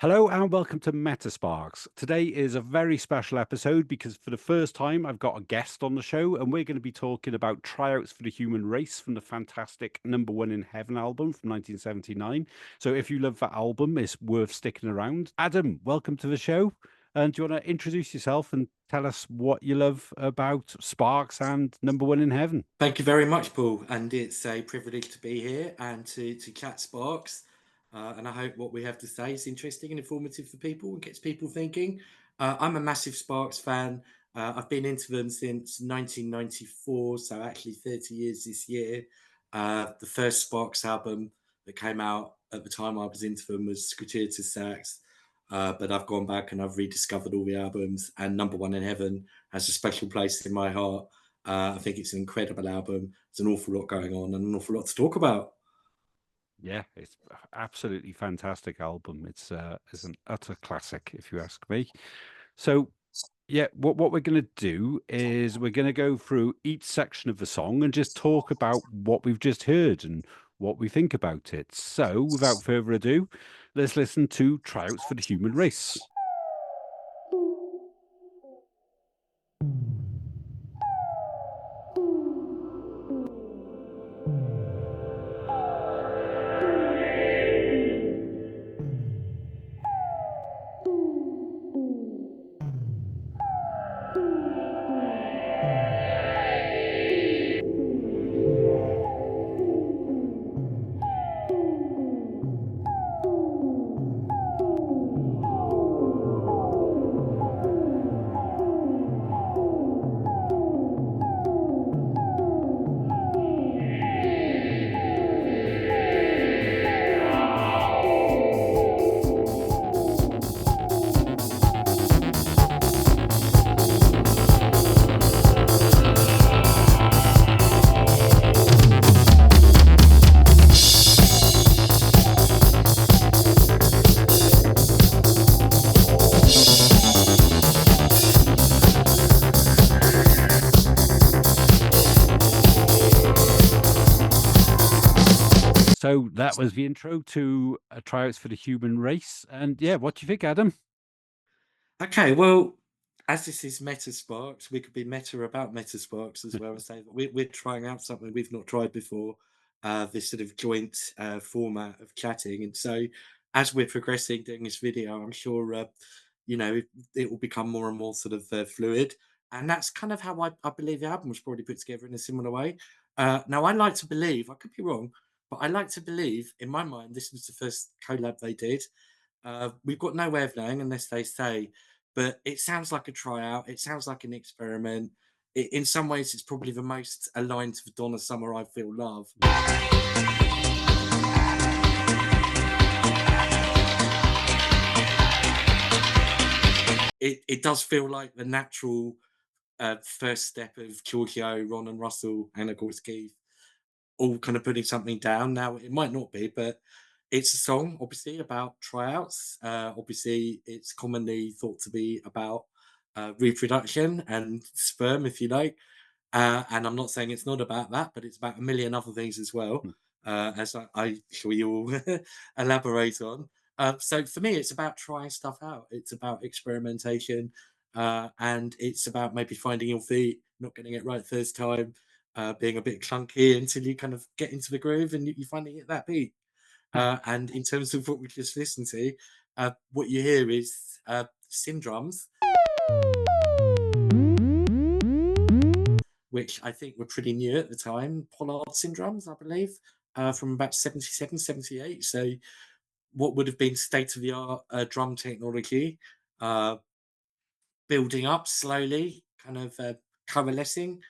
Hello and welcome to MetaSparks. Today is a very special episode because for the first time I've got a guest on the show and we're going to be talking about Tryouts for the Human Race from the fantastic Number One in Heaven album from 1979. So if you love that album, it's worth sticking around. Adam, welcome to the show. And do you want to introduce yourself and tell us what you love about Sparks and Number One in Heaven? Thank you very much, Paul, and it's a privilege to be here and to chat Sparks. And I hope what we have to say is interesting and informative for people and gets people thinking. I'm a massive Sparks fan. I've been into them since 1994, so actually 30 years this year. The first Sparks album that came out at the time I was into them was Gratuitous Sax. But I've gone back and I've rediscovered all the albums, and Number One in Heaven has a special place in my heart. I think it's an incredible album. There's an awful lot going on and an awful lot to talk about. Yeah, it's absolutely fantastic album. It's an utter classic, if you ask me. So, yeah, what we're going to do is we're going to go through each section of the song and just talk about what we've just heard and what we think about it. So, without further ado, let's listen to Tryouts for the Human Race. So that was the intro to Tryouts for the Human Race. And yeah, what do you think, Adam? Okay, well, as this is MetaSparks, we could be meta about MetaSparks as well and say that we're trying out something we've not tried before, this sort of joint format of chatting. And so, as we're progressing doing this video, I'm sure it will become more and more sort of fluid. And that's kind of how I believe the album was probably put together in a similar way. Now, I like to believe, I could be wrong, but I like to believe, in my mind, this was the first collab they did. We've got no way of knowing unless they say, but it sounds like a tryout. It sounds like an experiment. In some ways, it's probably the most aligned to the Donna Summer I Feel Love. It does feel like the natural first step of Giorgio, Ron and Russell, and of course Keith, all kind of putting something down. Now, it might not be, but it's a song, obviously, about tryouts. Obviously, it's commonly thought to be about reproduction and sperm, if you like. And I'm not saying it's not about that, but it's about a million other things as well, as I sure you'll elaborate on. So for me, it's about trying stuff out. It's about experimentation, and it's about maybe finding your feet, not getting it right first time, being a bit clunky until you kind of get into the groove and you finally hit that beat. And in terms of what we just listened to, what you hear is syndromes, which I think were pretty new at the time. Pollard syndromes, I believe, from about 77, 78. So what would have been state of the art drum technology, uh, building up slowly, kind of coalescing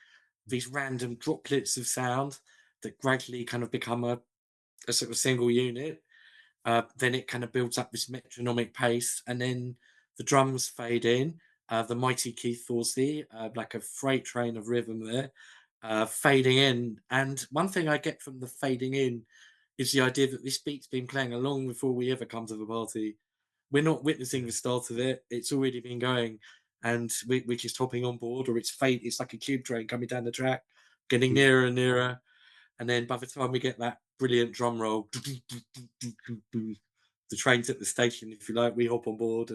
these random droplets of sound that gradually kind of become a sort of single unit. Then it kind of builds up this metronomic pace, and then the drums fade in. The mighty Keith Thorsey, like a freight train of rhythm there, fading in. And one thing I get from the fading in is the idea that this beat's been playing along before we ever come to the party. We're not witnessing the start of it; it's already been going, and we're just hopping on board, or it's fade. It's like a tube train coming down the track, getting nearer and nearer. And then by the time we get that brilliant drum roll, the train's at the station, if you like. We hop on board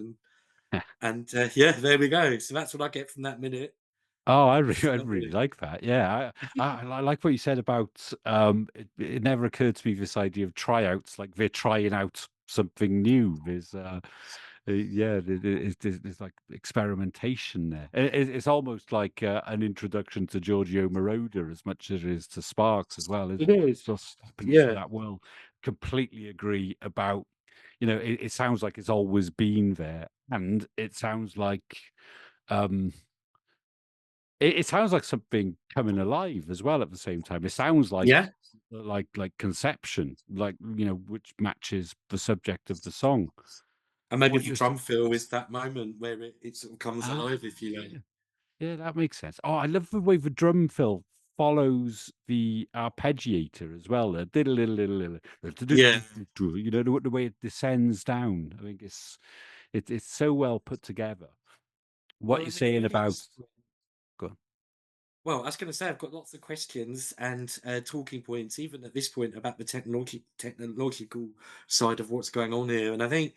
yeah, there we go. So that's what I get from that minute. Oh, So I really like that. Yeah, I like what you said about it never occurred to me this idea of tryouts, like they're trying out something new. Yeah, there's like experimentation there. It's almost like an introduction to Giorgio Moroder as much as it is to Sparks as well, it isn't it? is. Just stepping into Yeah. that world. Completely agree about, it sounds like it's always been there, and it sounds like um it sounds like something coming alive as well at the same time. It sounds Yeah. like conception, like, which matches the subject of the song. And maybe What the you drum fill is that moment where it sort of comes Ah, alive, if you like. yeah. Yeah, that makes sense. Oh, I love the way the drum fill follows the arpeggiator as well. Yeah. The way it descends down. I think it's so well put together. What Well, you're and again, saying at about this go on. Well, I was going to say I've got lots of questions and talking points, even at this point, about the technological side of what's going on here. And I think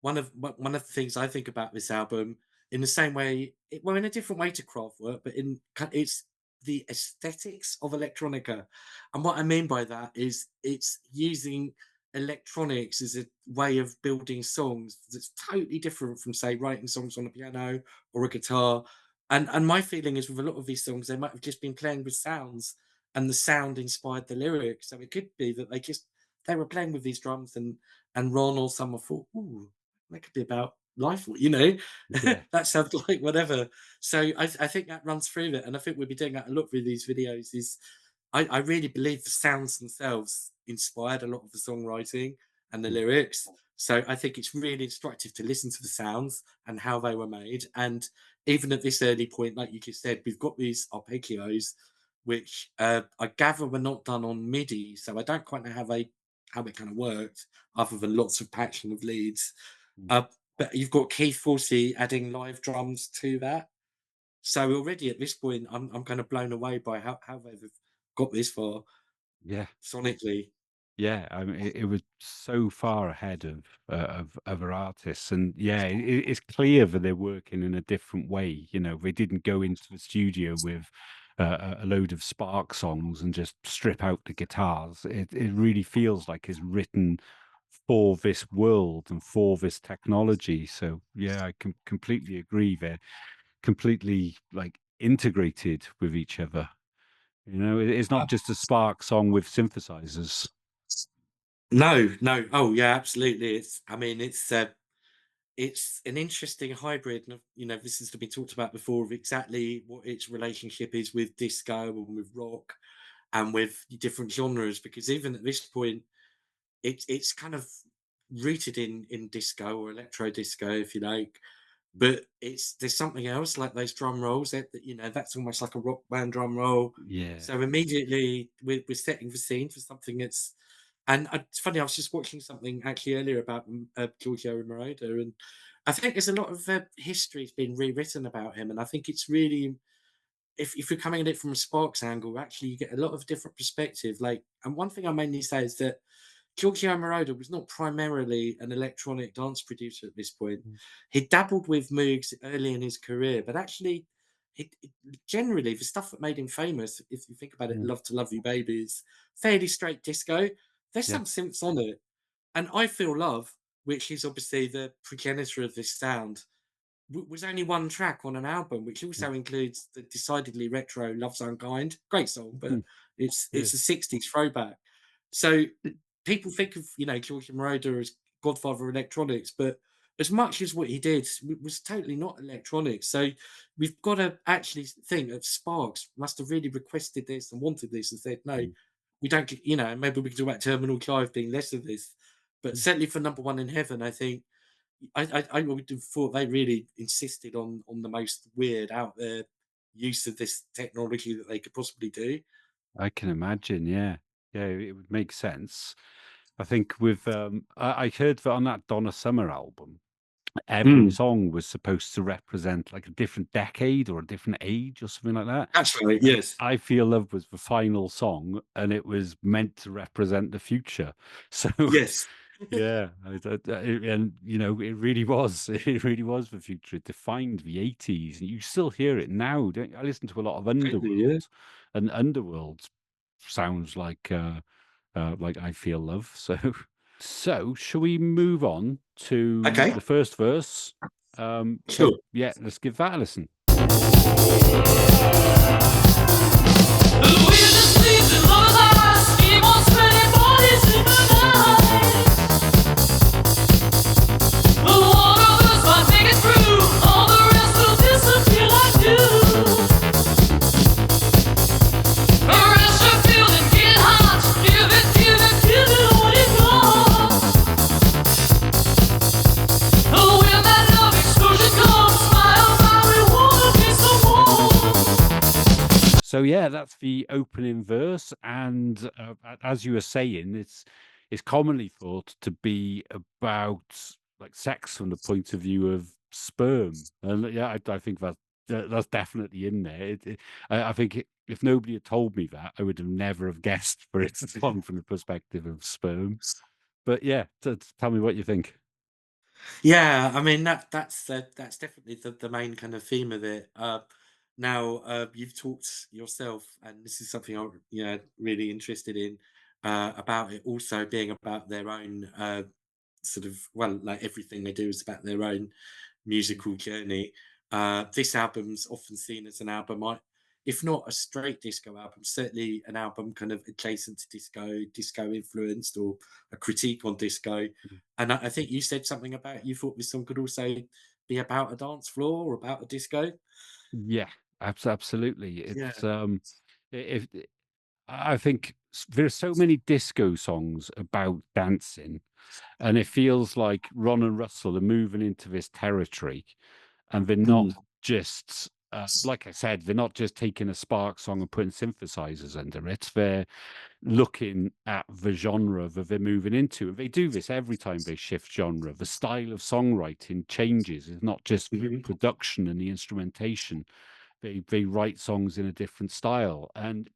one of the things I think about this album, in the same way, well, in a different way to Kraftwerk, but it's the aesthetics of electronica. And what I mean by that is it's using electronics as a way of building songs that's totally different from, say, writing songs on a piano or a guitar. And my feeling is with a lot of these songs, they might have just been playing with sounds, and the sound inspired the lyrics. So it could be that they were playing with these drums, and Ron or someone thought, "Ooh, that could be about life," Yeah, that sounds like whatever. So I think that runs through it, and I think we'll be doing that a lot through these videos. I really believe the sounds themselves inspired a lot of the songwriting and the mm, lyrics. So I think it's really instructive to listen to the sounds and how they were made. And even at this early point, like you just said, we've got these arpeggios, which I gather were not done on MIDI. So I don't quite know how it kind of worked, other than lots of patching of leads. mm. Uh, but you've got Keith Forsey adding live drums to that. So already at this point, I'm kind of blown away by how they've got this far Yeah. sonically. Yeah, I mean, it was so far ahead of other artists, and yeah, it's clear that they're working in a different way. They didn't go into the studio with a load of Spark songs and just strip out the guitars. It really feels like it's written for this world and for this technology. So yeah, I completely agree. They're completely like integrated with each other. It's not just a Spark song with synthesizers. No, no. Oh, yeah, absolutely. I mean, it's an interesting hybrid. And, this has been talked about before of exactly what its relationship is with disco and with rock and with different genres. Because even at this point, it's kind of rooted in disco or electro disco, if you like. But there's something else like those drum rolls that's almost like a rock band drum roll. Yeah. So immediately we're setting the scene for something that's it's funny. I was just watching something actually earlier about Giorgio Moroder, and I think there's a lot of history's been rewritten about him, and I think it's really if you're coming at it from a Sparks angle, actually you get a lot of different perspective. Like, and one thing I mainly say is that Giorgio Moroder was not primarily an electronic dance producer at this point. Mm. He dabbled with Moogs early in his career, but actually, generally the stuff that made him famous, if you think about it, Mm. "Love to Love You, Baby" is fairly straight disco. There's Yeah. some synths on it, and "I Feel Love," which is obviously the progenitor of this sound, was only one track on an album, which Mm. also includes the decidedly retro "Love's Unkind." Great song, but Mhm. Yeah. it's a '60s throwback. So people think of George Moroder as godfather of electronics, but as much as what he did was totally not electronics. So we've got to actually think that Sparks must have really requested this and wanted this and said, no, Mm. we don't, maybe we can talk about Terminal Clive being less of this. But Mm. certainly for Number One in Heaven, I think I would have thought they really insisted on the most weird out there use of this technology that they could possibly do. I can imagine. Yeah. Yeah. It would make sense. I think with I heard that on that Donna Summer album, every Mm, song was supposed to represent like a different decade or a different age or something like that. that's right. And Yes. I Feel Love was the final song, and it was meant to represent the future. So Yes. Yeah, and you know, it really was. It really was the future. It defined the 80s, and you still hear it now. Don't you? I listen to a lot of Totally, yeah. Underworld, and Underworld sounds like I Feel Love. So shall we move on to Okay, the first verse? So sure. yeah, let's give that a listen. So yeah, that's the opening verse, and as you were saying, it's commonly thought to be about like sex from the point of view of sperm, and yeah, I think that's definitely in there. I think if nobody had told me that, I would have never have guessed for it to come from the perspective of sperm. But yeah, tell me what you think. Yeah, I mean that's definitely the main kind of theme of it. Now you've talked yourself, and this is something I'm really interested in about it also being about their own sort of well, like everything they do is about their own musical journey. This album's often seen as an album, if not a straight disco album, certainly an album kind of adjacent to disco influenced, or a critique on disco. And I think you said something about you thought this song could also be about a dance floor or about a disco. Yeah, absolutely. Yeah. It's if I think there are so many disco songs about dancing, and it feels like Ron and Russell are moving into this territory, and they're not Mm. just like I said, they're not just taking a Spark song and putting synthesizers under it. They're looking at the genre that they're moving into, and they do this every time they shift genre. The style of songwriting changes. It's not just the Mhm. production and the instrumentation. They write songs in a different style, and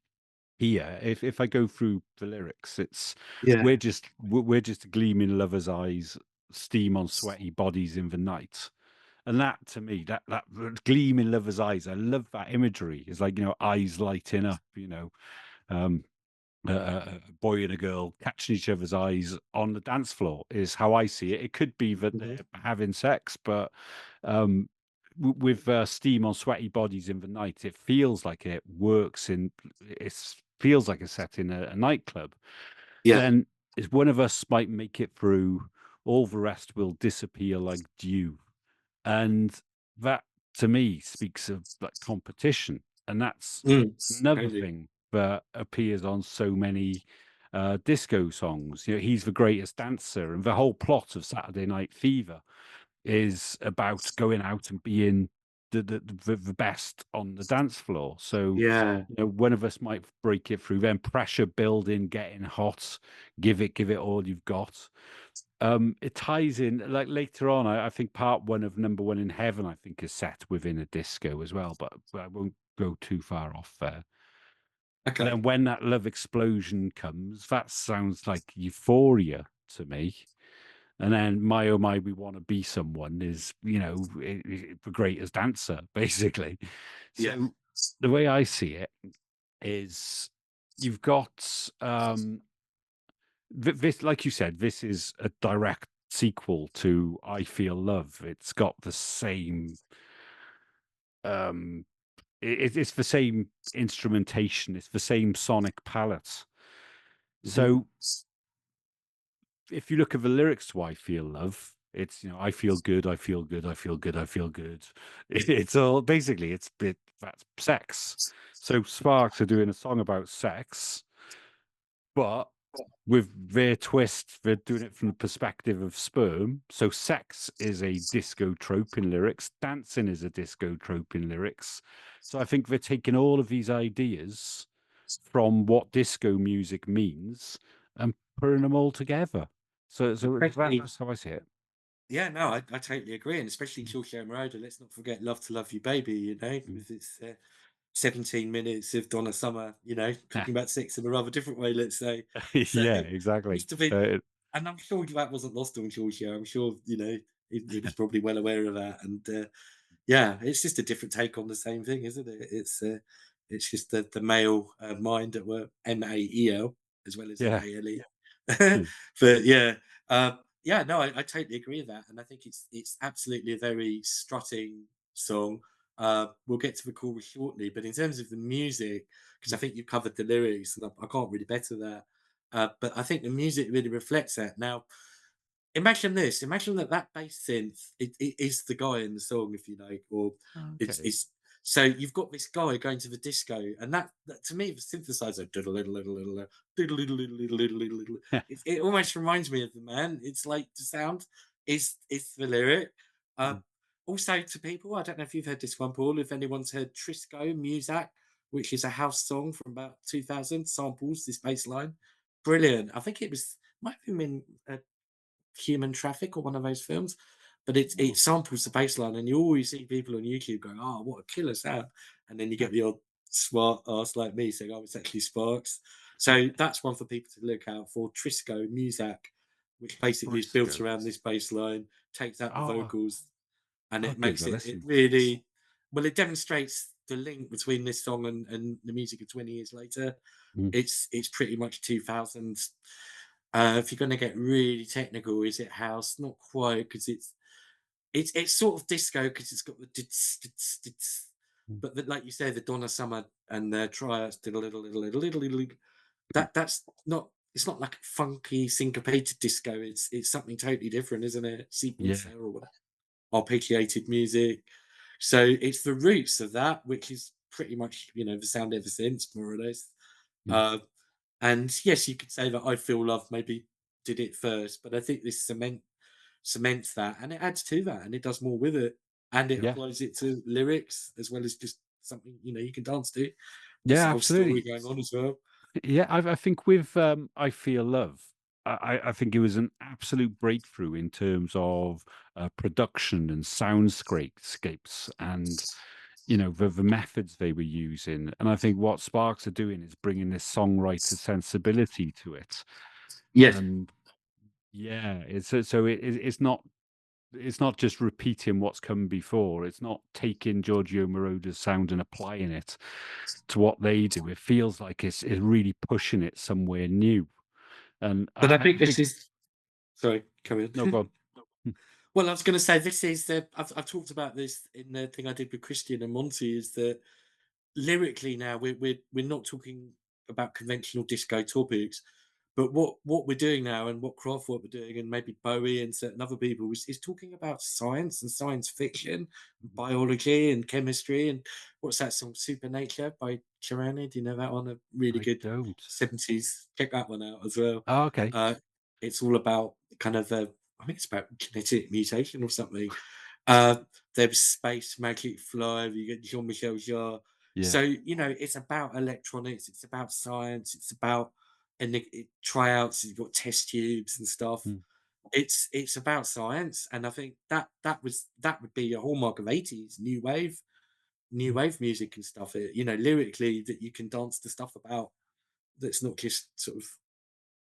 here, if I go through the lyrics, it's Yeah. we're just gleaming lovers' eyes, steam on sweaty bodies in the night. And that to me, that gleam in lovers' eyes, I love that imagery. It's like, eyes lighting up, um, a boy and a girl catching each other's eyes on the dance floor is how I see it. It could be that Mhm. they're having sex, but um, with steam on sweaty bodies in the night, it feels like it works in. It feels like a set in a nightclub. Yeah. Then if one of us might make it through, all the rest will disappear like dew. And that to me speaks of like competition. And that's Mm. another Totally. thing that appears on so many disco songs. He's the greatest dancer, and the whole plot of Saturday Night Fever is about going out and being the best on the dance floor. So, Yeah. one of us might break it through, then pressure building, getting hot, give it all you've got. It ties in like later on. I think part one of Number One in Heaven, I think, is set within a disco as well, but I won't go too far off there. And Okay. then when that love explosion comes, that sounds like Euphoria to me. And then My Oh My We Want to Be Someone is, the greatest dancer, basically. Yeah. So the way I see it is you've got this, like you said, this is a direct sequel to I Feel Love. It's got the same um it's the same instrumentation, it's the same sonic palette. Mhm. So if you look at the lyrics to I Feel Love, it's, I feel good, I feel good, I feel good, I feel good. It's all basically that's sex. So Sparks are doing a song about sex, but with their twist, they're doing it from the perspective of sperm. So sex is a disco trope in lyrics, dancing is a disco trope in lyrics. So I think they're taking all of these ideas from what disco music means and putting them all together. So Especially, that's how I see it. yeah, no, I totally agree, and especially Giorgio Moroder. Let's not forget "Love to Love You, Baby." Mm. With its 17 minutes of Donna Summer, talking about sex in a rather different way, let's say. So Yeah, exactly. used to be Uh, And I'm sure that wasn't lost on Giorgio. I'm sure, he was probably well aware of that. And yeah, it's just a different take on the same thing, isn't it? It's just the male mind at work, Mael, as well as Yeah. Maele. Mm. But yeah, yeah, no, I totally agree with that, and I think it's absolutely a very strutting song. We'll get to the chorus shortly, but in terms of the music, because I Mm. think you covered the lyrics, and I can't really better that. But I think the music really reflects that. Now, imagine this. Imagine that bass synth it is the guy in the song, if you like, or Okay. it's so you've got this guy going to the disco, and that to me the synthesizer diddle diddle diddle diddle diddle diddle diddle diddle diddle diddle. It almost reminds me of the man. It's like the sound is the lyric. Uh, Mm. Also to people, I don't know if you've heard this one, Paul. If anyone's heard Trisco Muzak, which is a house song from about 2000, samples this bass line. Brilliant. I think it was might have been Human Traffic or one of those films, but it Oh. samples the baseline, and you always see people on YouTube going, "Oh, what a killer sound!" And then you get the odd smart ass like me saying, "Oh, it's actually Sparks." So that's one for people to look out for. Trisco Muzak, which basically is built Briscoe. around this bass line, takes out the Oh, vocals, and I'll it give makes that a it listen. really well. It demonstrates the link between this song and the music of 20 years later. Mm. It's pretty much 2000s. If you're going to get really technical, is it house? Not quite, because it's sort of disco because it's got the dits, dits, dits. Mm. But like you say, the Donna Summer and the Tryouts did a little. Mm. That's not. It's not like funky syncopated disco. It's something totally different, isn't it? Yeah. Sequencer or whatever, arpeggiated music. So it's the roots of that, which is pretty much the sound ever since, more or less. Mm. Uh, and yes, you could say that I Feel Love maybe did it first, but I think this cements that, and it adds to that, and it does more with it, and it Yeah. applies it to lyrics as well as just something you can dance to. There's a Yeah, whole story absolutely. going on as well. Yeah, I think with I Feel Love, I think it was an absolute breakthrough in terms of production and soundscapes and the methods they were using. And I think what Sparks are doing is bringing this songwriter sensibility to it. Yes, And yeah, it's not just repeating what's come before. It's not taking Giorgio Moroder's sound and applying it to what they do. It feels like it's really pushing it somewhere new. And but I think I this think is sorry, carry no, on. go on. Hmm. Well, I was going to say this is the I've talked about this in the thing I did with Christian and Monty. Is that lyrically now we're not talking about conventional disco topics, but what we're doing now and what Kraftwerk we're doing and maybe Bowie and certain other people is talking about science and science fiction, biology and chemistry and what's that song Supernature by Chirani? Do you know that one? A really I good don't. 70s. Check that one out as well. Oh, okay. Uh, it's all about kind of I think it's about genetic mutation or something. Uh, there's Space Magic Fly. You get Jean-Michel Jarre. Yeah. So it's about electronics. It's about science. It's about tryouts. You've got test tubes and stuff. Mm. It's about science, and I think that would be a hallmark of 80s new Mm. wave music and stuff. Lyrically that you can dance to stuff about that's not just sort of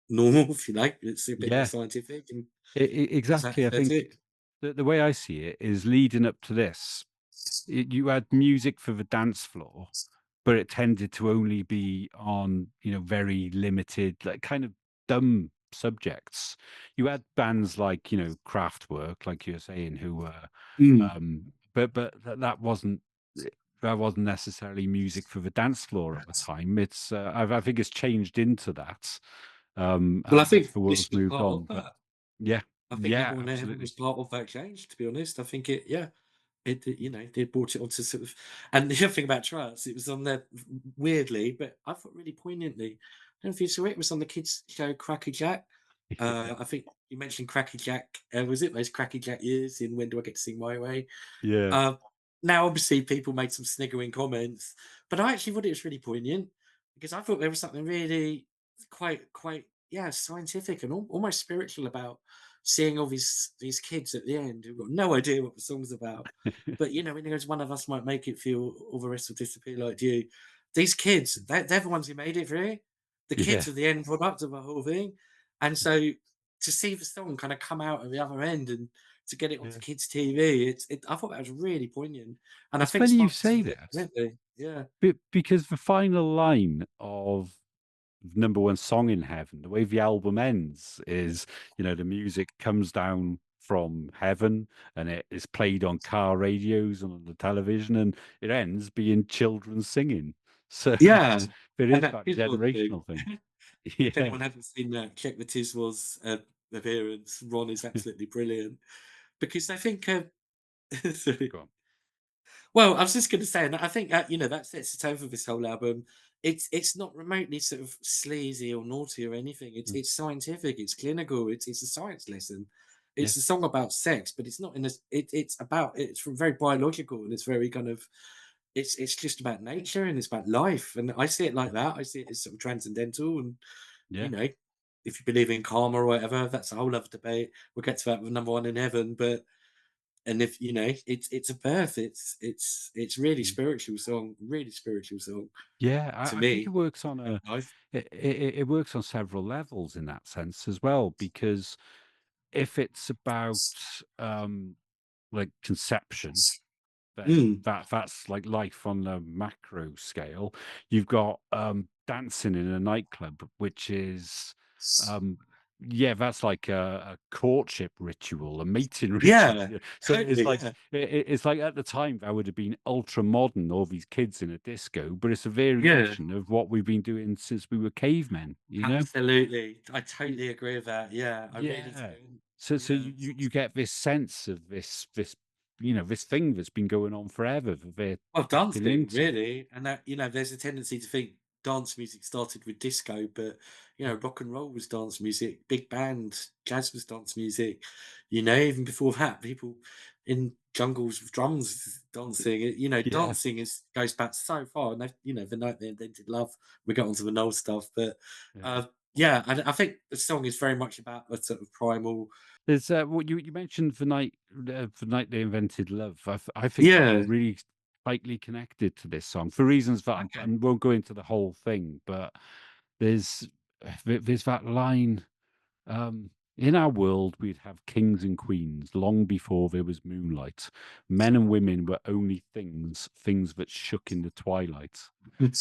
normal, if you like. It's a bit more Yeah. scientific and it's Exactly. I think aesthetic. the way I see it is leading up to this, you had music for the dance floor, but it tended to only be on, very limited, like kind of dumb subjects. You had bands like, Kraftwerk, like you were saying, who were, Mm. but that wasn't necessarily music for the dance floor at the time. I think it's changed into that Well, I as think the this world's was moved part of on. But that. yeah, I think yeah, everyone there absolutely. was part of that change, to be honest. I think they brought it onto sort of, and the other thing about tryouts, it was on there weirdly, but I thought really poignantly. I don't know if you saw it, it was on the kids' show Cracky Jack. Yeah, I think you mentioned Cracky Jack. Was it those Cracky Jack years in When Do I Get to Sing My Way? yeah. Uh, Now, obviously, people made some sniggering comments, but I actually thought it was really poignant because I thought there was something really yeah, scientific and almost spiritual about seeing all these kids at the end who've got no idea what the song's about. But when he goes, one of us might make it feel, all the rest will disappear like you. These kids, they're the ones who made it, really. The Yeah. kids are the end product of the whole thing. And so to see the song kind of come out at the other end and to get it onto Yeah. kids' TV, I thought that was really poignant, and I It's think funny you Sparks say did it that, brilliantly. Yeah, because the final line of number one song in heaven, the way the album ends is, the music comes down from heaven and it is played on car radios and on the television, and it ends being children singing. So yeah, there and is that that Tiswas thing. generational thing. If Yeah. anyone hasn't seen that, check the Tiswas appearance. Ron is absolutely brilliant because I think. Sorry. Go on. Well, I was just going to say, and I think that that sets the tone for this whole album. It's not remotely sort of sleazy or naughty or anything. Mm. It's scientific. It's clinical. It's a science lesson. Yeah. It's a song about sex, but it's not in a. It's very biological and it's very kind of. It's just about nature and it's about life, and I see it like that. I see it as sort of transcendental, and Yeah. you know, if you believe in karma or whatever, that's a whole other debate. We'll get to that with number one in heaven, but and if it's a birth, it's Yeah. really spiritual song Yeah, to I think it me. works on a Life. it works on several levels in that sense as well, because if it's about like conception, then Mm, that's like life on a macro scale. You've got dancing in a nightclub, which is um yeah, that's like a courtship ritual, a mating ritual. yeah, Yeah. So it's totally, like yeah, it's like at the time that would have been ultra modern, all these kids in a disco, but it's a yeah, variation of what we've been doing since we were cavemen, you know? absolutely. I totally agree with that. Yeah, I really Yeah. do. So Yeah. you get this sense of this this thing that's been going on forever that they're Well, tapping dancing, into. really, and that there's a tendency to think dance music started with disco, but Mm. rock and roll was dance music, big band, jazz was dance music. Even before that, people in jungles with drums dancing. Yeah. Dancing goes back so far, and the night they invented love. We got onto the Noel stuff, but Yeah. uh, yeah, I think the song is very much about a sort of primal. There's what you mentioned the night they invented love. I think that's Yeah. really tightly connected to this song for reasons that I Okay. won't go into the whole thing, but there's there's that line. In our world, we'd have kings and queens long before there was moonlight. Men and women were only things, things that shook in the twilight. And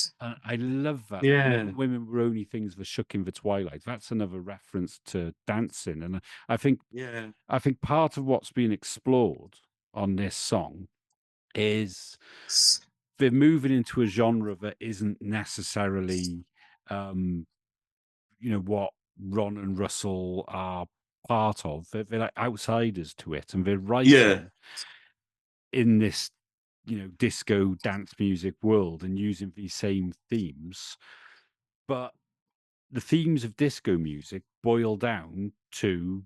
I love that. Like, men Yeah. and women were only things that shook in the twilight. That's another reference to dancing. And I think Yeah. I think part of what's been explored on this song is they're moving into a genre that isn't necessarily um, what Ron and Russell are part of. They're like outsiders to it, and they're Yeah. writing in this, disco dance music world and using these same themes. But the themes of disco music boil down to,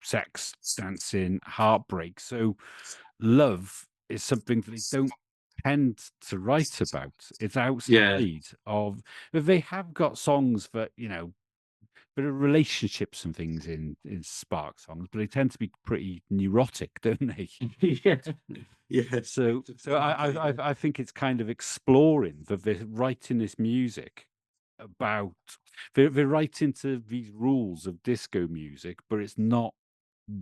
sex, dancing, heartbreak. So love is something that they don't tend to write about. It's Yeah. outside of. But they have got songs that, bit of relationships and things in Spark songs, but they tend to be pretty neurotic, don't they? Yeah. Yeah. So Completely. I think it's kind of exploring that they're writing this music about they're writing to these rules of disco music, but it's not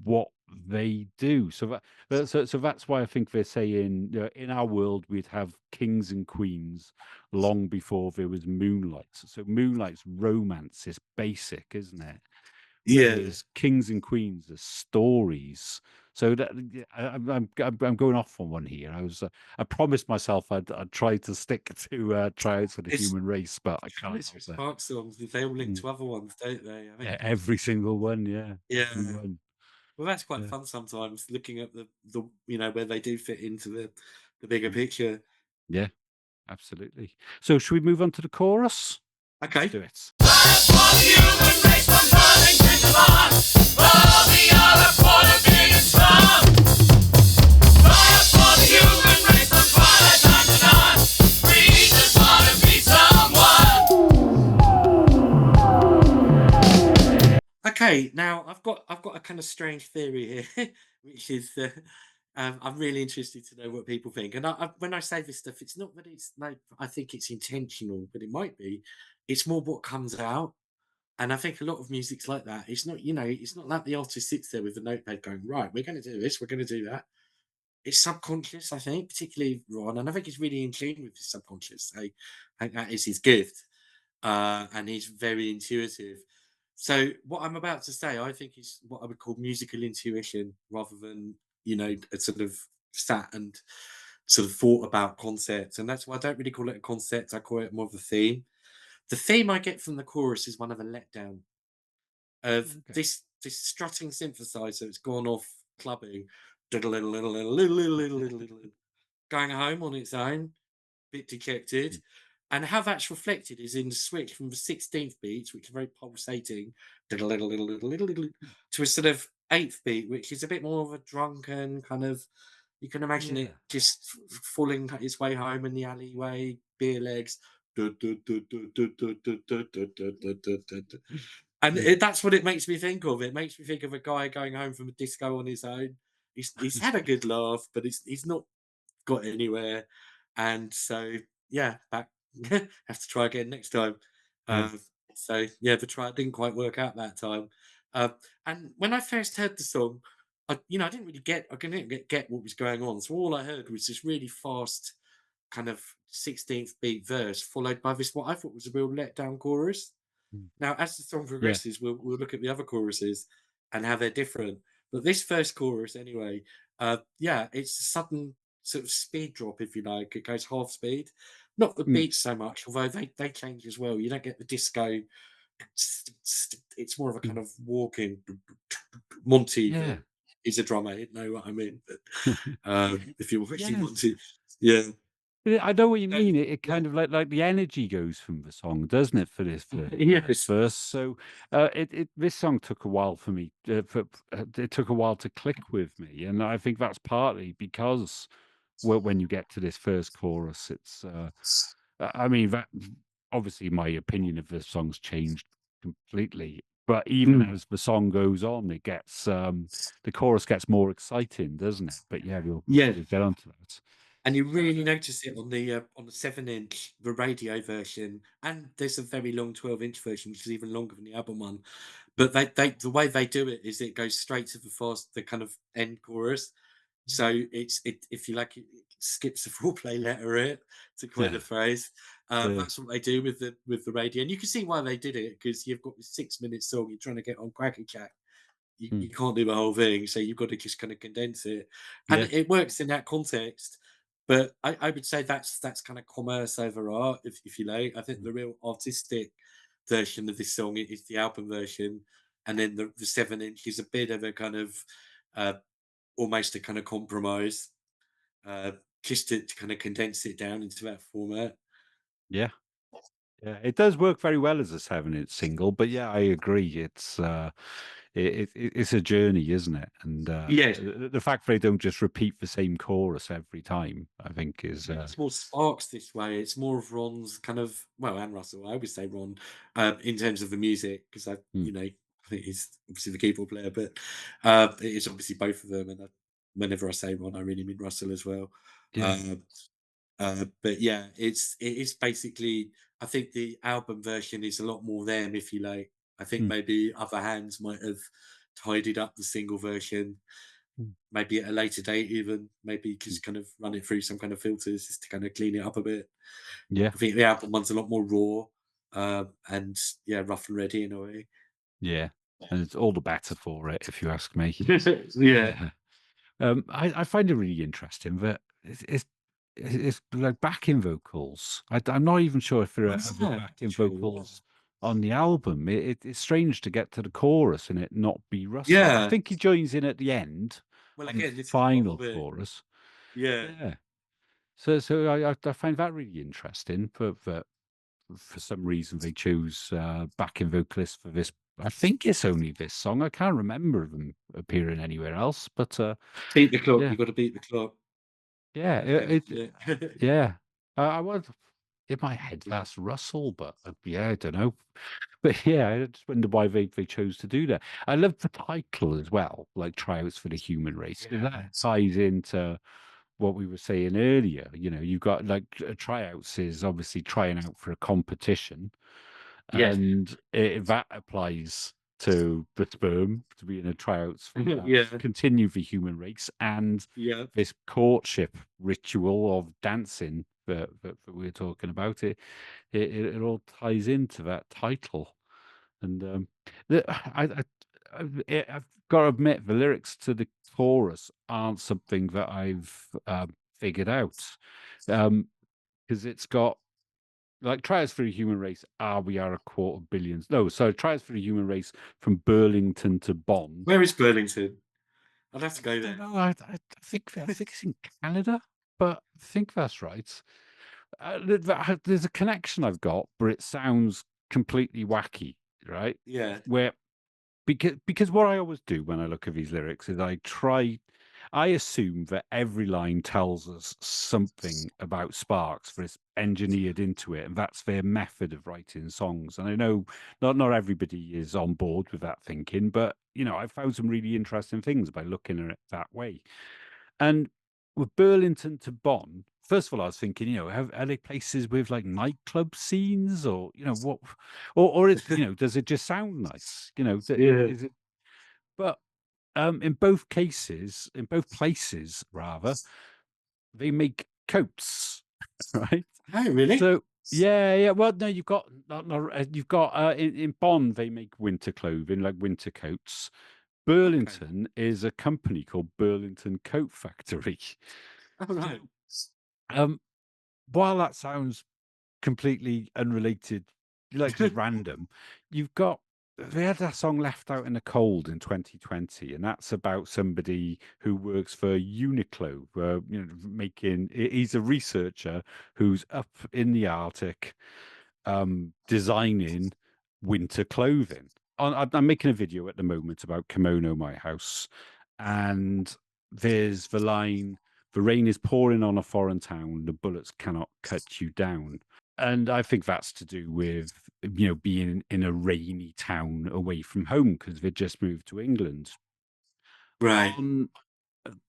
what they do. So that's why I think they're saying, in our world we'd have kings and queens long before there was moonlight. So moonlight's romance is basic, isn't it? Yeah. Whereas kings and queens are stories. So that yeah, I'm going off on one here. I promised myself I'd try to stick to Tryouts for the It's Human Race, but I can't it's help with it. Spark songs. They all link Mm. to other ones, don't they? I Yeah, think. every single one. Yeah, every Yeah. one. Well, that's quite Yeah. fun sometimes, looking at the where they do fit into the bigger Mm. picture. Yeah. Absolutely. So should we move on to the chorus? Let's Okay. do it. Okay, now I've got a kind of strange theory here, which is I'm really interested to know what people think. And when I say this stuff, it's not that it's like I think it's intentional, but it might be. It's more what comes out. And I think a lot of music's like that. It's not, it's not like the artist sits there with the notepad going, right, we're going to do this, we're going to do that. It's subconscious, I think, particularly Ron, and I think he's really in tune with his subconscious. I think that is his gift, and he's very intuitive. So what I'm about to say, I think, is what I would call musical intuition, rather than a sort of sat and sort of thought about concepts. And that's why I don't really call it a concept. I call it more of a theme. The theme I get from the chorus is one of a letdown of Okay. this strutting synthesizer that's gone off clubbing, going home on its own, bit dejected. Mm. And how that's reflected is in the switch from the 16th beats, which are very pulsating, to a sort of eighth beat, which is a bit more of a drunken kind of. You can imagine it Yeah. just falling its way home in the alleyway, beer legs. And Yeah. that's what it makes me think of. It makes me think of a guy going home from a disco on his own. He's had a good laugh, but he's not got anywhere. And so, yeah, back have to try again next time. Yeah. Uh, so yeah, the try didn't quite work out that time. Uh, and when I first heard the song, I didn't really I didn't get what was going on. So all I heard was this really fast kind of 16th beat verse, followed by this what I thought was a real letdown chorus. Mm. Now, as the song Yeah. progresses, we'll look at the other choruses and how they're different. But this first chorus, anyway, yeah, it's a sudden sort of speed drop, if you like. It goes half speed. Not the Mm. beats so much, although they change as well. You don't get the disco. It's more of a kind Mm. of walking. Monty Yeah. is a drummer. He'd know what I mean. But if you really Yeah. want to, yeah, Yeah, I know what you uh, mean. It yeah, kind of like the energy goes from the song, doesn't it, for this yes, verse? So, this song took a while for me. It took a while to click with me, and I think that's partly because when you get to this first chorus, it's. I mean, that obviously my opinion of the song's changed completely. But even mm, as the song goes on, it gets the chorus gets more exciting, doesn't it? But yeah, yeah. we'll get onto that. And you really notice it on the 7-inch, the radio version, and there's a very long 12-inch version, which is even longer than the album one. But they the way they do it is it goes straight to the kind of end chorus. So if you like, it skips the foreplay letter it, to coin a Yeah. phrase. Yeah. That's what they do with the radio, and you can see why they did it, because you've got this 6-minute song you're trying to get on Cracky Jack. You Mm. can't do the whole thing, so you've got to just kind of condense it, and Yeah. it works in that context. But I would say that's kind of commerce over art, if you like. I think Mm. the real artistic version of this song is the album version, and then the 7-inch is a bit of a kind of uh, almost a kind of compromise, uh, just to kind of condense it down into that format. Yeah. Yeah, it does work very well as a 7-inch single, but yeah, I agree. It's a journey, isn't it? And Yes, the fact they don't just repeat the same chorus every time, I think, is it's more Sparks this way. It's more of Ron's kind of, well, and Russell. I always say Ron, in terms of the music, because mm, I think he's obviously the keyboard player, but it is obviously both of them. And whenever I say Ron, I really mean Russell as well. yeah, Um, but yeah, it is basically. I think the album version is a lot more them, if you like. I think mm, maybe other hands might have tidied up the single version, mm, maybe at a later date, even maybe just kind of run it through some kind of filters just to kind of clean it up a bit. yeah, I think the album one's a lot more raw, and yeah, rough and ready in a way. yeah, and it's all the better for it, if you ask me. Yeah, Yeah. I find it really interesting that it's like backing vocals. I'm not even sure if there are what's other that backing actually? vocals on the album. It's strange to get to the chorus and it not be Russell. I Yeah. think he joins in at the end Well, on the again, this is part final of it. chorus. Yeah. Yeah. So I find that really interesting. But for some reason they choose backing vocalists for this. I think it's only this song. I can't remember them appearing anywhere else. But Beat the clock. yeah. You got to beat the clock. Yeah, Yeah. yeah. I was in my head that's Russell, but yeah, I don't know. But yeah, I just wonder why they chose to do that. I love the title as well, like Tryouts for the Human Race, 'cause Yeah. that ties into what we were saying earlier. You've got like tryouts is obviously trying out for a competition, Yeah. and that applies to the sperm to be in a tryouts Yeah. continue the human race, and Yeah. this courtship ritual of dancing that we're talking about. It all ties into that title, and I've got to admit the lyrics to the chorus aren't something that I've figured out, because it's got like tryouts for the human race. We are a quarter billion. No, so tryouts for the human race from Burlington to Bonn. Where is Burlington? I'd have to I go don't there. know. I think it's in Canada, but I think that's right. There's a connection I've got, but it sounds completely wacky, right? Yeah. Where because what I always do when I look at these lyrics is I assume that every line tells us something about Sparks, for it's engineered into it, and that's their method of writing songs. And I know not everybody is on board with that thinking, but I found some really interesting things by looking at it that way. And with Burlington to Bonn, first of all, I was thinking, are they places with like nightclub scenes, or what, or is does it just sound nice? Yeah. Is it? But in both places, rather, they make coats, right? Oh, really? So yeah, yeah. Well, no, you've got you've got in Bonn they make winter clothing, like winter coats. Okay. Burlington is a company called Burlington Coat Factory. Oh, So, right. um, while that sounds completely unrelated, like just random, you've got they had that song "Left Out in the Cold" in 2020, and that's about somebody who works for Uniqlo, making. He's a researcher who's up in the Arctic, designing winter clothing. I'm making a video at the moment about Kimono My House, and there's the line, "The rain is pouring on a foreign town, the bullets cannot cut you down." And I think that's to do with, being in a rainy town away from home because they just moved to England. Right. On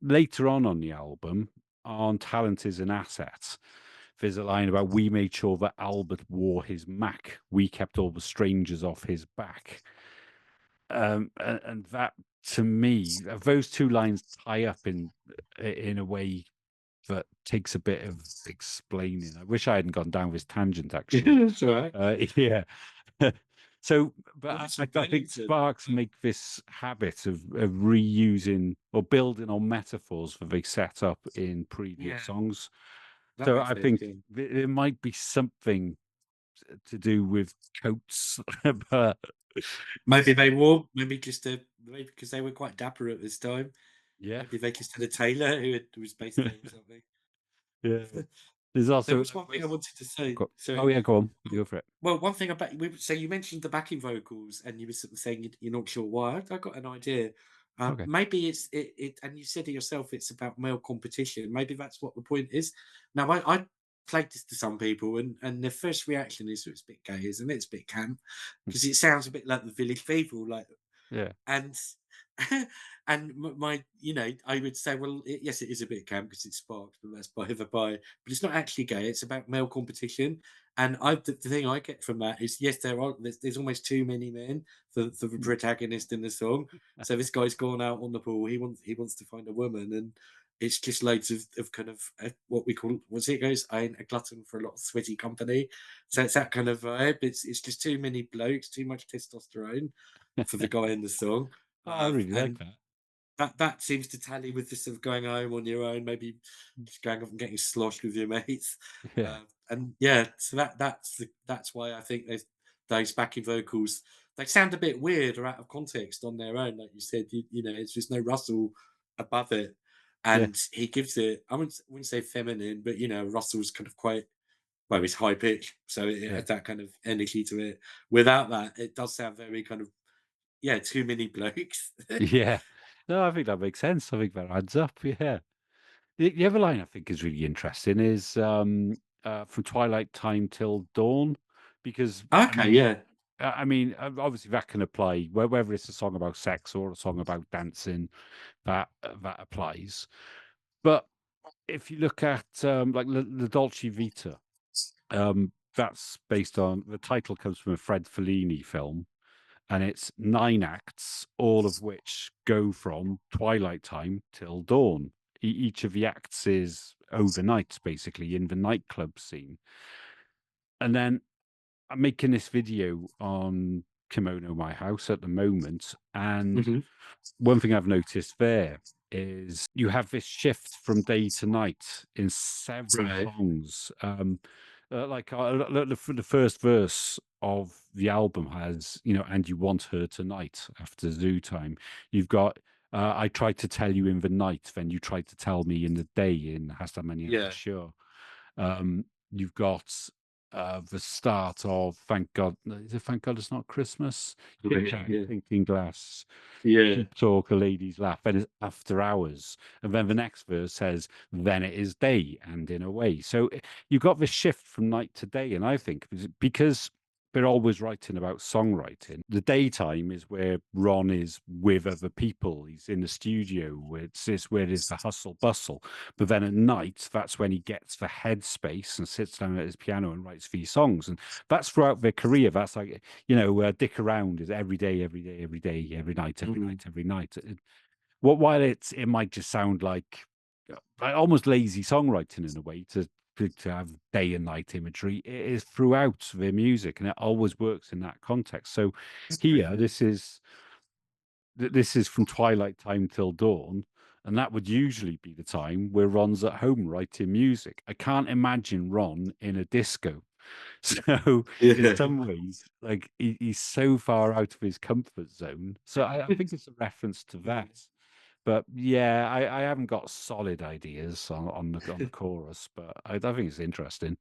Later on the album, on "Talent is an Asset," there's a line about, "We made sure that Albert wore his Mac. We kept all the strangers off his back." And that, to me, those two lines tie up in a way that takes a bit of explaining. I wish I hadn't gone down this tangent, actually. That's all right. Yeah. So, but Well, this is I think Burlington. Sparks make this habit of reusing or building on metaphors that they set up in previous Yeah. songs. That So makes I sense. think Yeah. there might be something to do with coats, but Maybe they wore, maybe because they were quite dapper at this time. yeah, Maybe they just had a tailor who was based there or something. yeah. There's There also was one thing I wanted to say. oh Sorry. yeah, go on, you go for it. Well, one thing about so you mentioned the backing vocals, and you were sort of saying you're not sure why. I got an idea. Okay. Maybe and you said it yourself. It's about male competition. Maybe that's what the point is. Now, I played this to some people, and their first reaction is, "Oh, it's a bit gay, isn't it? It's a bit camp," because it sounds a bit like the Village People, like Yeah, and and my I would say, well, yes, it is a bit camp because it's Sparks, but that's by the by. But it's not actually gay. It's about male competition. And the thing I get from that is, yes, there's almost too many men for the protagonist in the song. So this guy's gone out on the pool. He wants to find a woman, and it's just loads of kind of what we call, what's it goes, I ain't a glutton for a lot of sweaty company. So it's that kind of vibe. It's just too many blokes, too much testosterone for the guy in the song. oh, I really like And that. that seems to tally with this sort of going home on your own, maybe just going off and getting sloshed with your mates. Yeah, And yeah, so that's why I think those backing vocals, they sound a bit weird or out of context on their own. Like you said, it's just no Russell above it. yeah, And he gives it, I wouldn't say feminine, but Russell's kind of quite, well, it's high pitch, so it yeah, has that kind of energy to it. Without that, it does sound very kind of, yeah, too many blokes. yeah. No, I think that makes sense. I think that adds up. Yeah. The other line I think is really interesting is from twilight time till dawn, because Okay, yeah. obviously that can apply whether it's a song about sex or a song about dancing. That applies. But if you look at like La Dolce Vita, that's based on, the title comes from a Fred Fellini film, and it's 9 acts, all of which go from twilight time till dawn. Each of the acts is overnight, basically, in the nightclub scene. And then I'm making this video on Kimono My House at the moment, and Mhm. one thing I've noticed there is you have this shift from day to night in several Right. songs. The first verse of the album has, and you want her tonight after Zoo Time. You've got, I tried to tell you in the night, then you tried to tell me in the day in Hasta Mañana, Yeah. sure. You've got the start of Thank God. Is it Thank God It's Not Christmas? Yeah. Thinking Glass. Yeah. Keep talk, a lady's laugh. Then it's After Hours. And then the next verse says, then it is day and in a way. So you've got this shift from night to day. And I think because they're always writing about songwriting, the daytime is where Ron is with other people. He's in the studio. It's where there's the hustle bustle. But then at night, that's when he gets the headspace and sits down at his piano and writes these songs. And that's throughout their career. That's like, Dick Around is every day, every day, every day, every night, every Mhm. night, every night. While it might just sound like almost lazy songwriting in a way to have day and night imagery, it is throughout their music, and it always works in that context. So here, this is from twilight time till dawn, and that would usually be the time where Ron's at home writing music. I can't imagine Ron in a disco. So in Yeah. some ways, like he's so far out of his comfort zone. So I think it's a reference to that. But yeah, I haven't got solid ideas on the chorus, but I think it's interesting.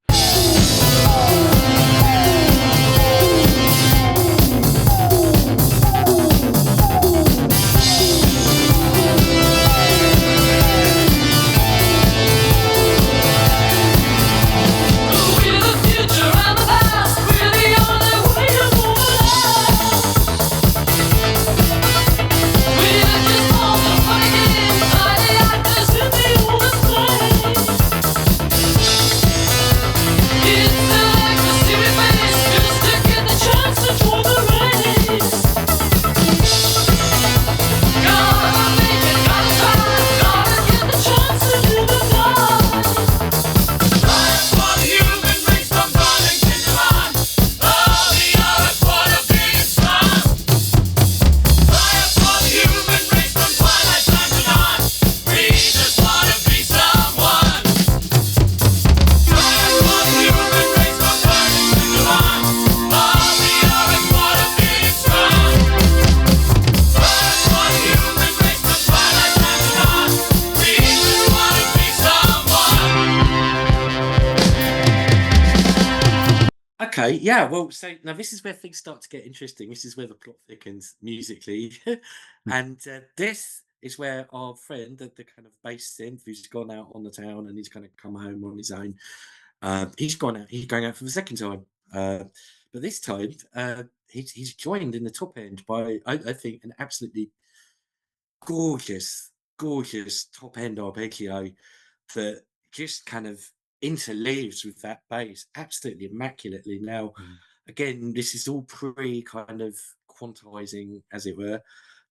We're the future and the past. We're the only way to move along. We're just all the funny games by the actors in the oldest play. It's the life we see we face just to get the chance to join the race. Gotta make it, gotta try, gotta get the chance to live or die. Life for the human race from dawn and continue on. All the hours for the being strong. Life for the human race from twilight time to dawn. We just wanna be someone. Life for the human race from dawn and continue on. All the hours for the being strong. Life for the human race from twilight time to dawn. We just wanna be someone. Okay, yeah, well, so now this is where things start to get interesting. This is where the plot thickens musically. And this is where our friend, the kind of bass synth who's gone out on the town and he's kind of come home on his own, he's going out for the second time. But this time, he's joined in the top end by, I think, an absolutely gorgeous, gorgeous top end arpeggio that just kind of interleaves with that bass absolutely immaculately. Now, Mm. again, this is all pre kind of quantizing, as it were.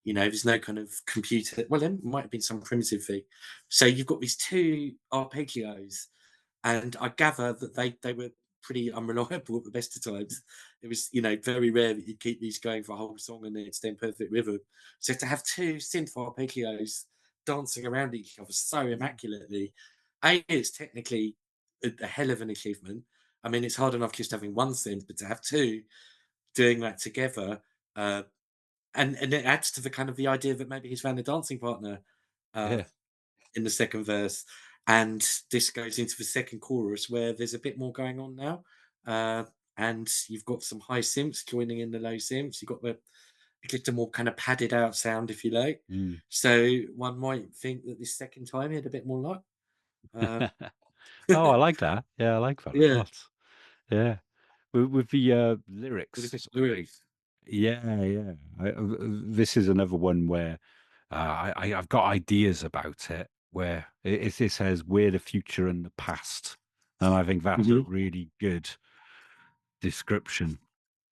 There's no kind of computer. Well, there might have been some primitive thing. So you've got these two arpeggios, and I gather that they were pretty unreliable at the best of times. It was, very rare that you keep these going for a whole song and then it's in perfect rhythm. So to have two synth arpeggios dancing around each other so immaculately, it's technically a hell of an achievement. I mean, it's hard enough just having one synth, but to have two doing that together, uh, and it adds to the kind of the idea that maybe he's found a dancing partner. Uh, Yeah. in the second verse, and this goes into the second chorus where there's a bit more going on now, and you've got some high synths joining in the low synths. You've got just a more kind of padded out sound, if you like. Mm. So one might think that this second time he had a bit more luck. Uh, Oh, I like that. Yeah, I like that a yeah, lot. Yeah. With the with a bit lyrics, of lyrics. yeah, yeah. This is another one where I've got ideas about it. Where it says we're the future and the past, and I think that's a Mhm. really good description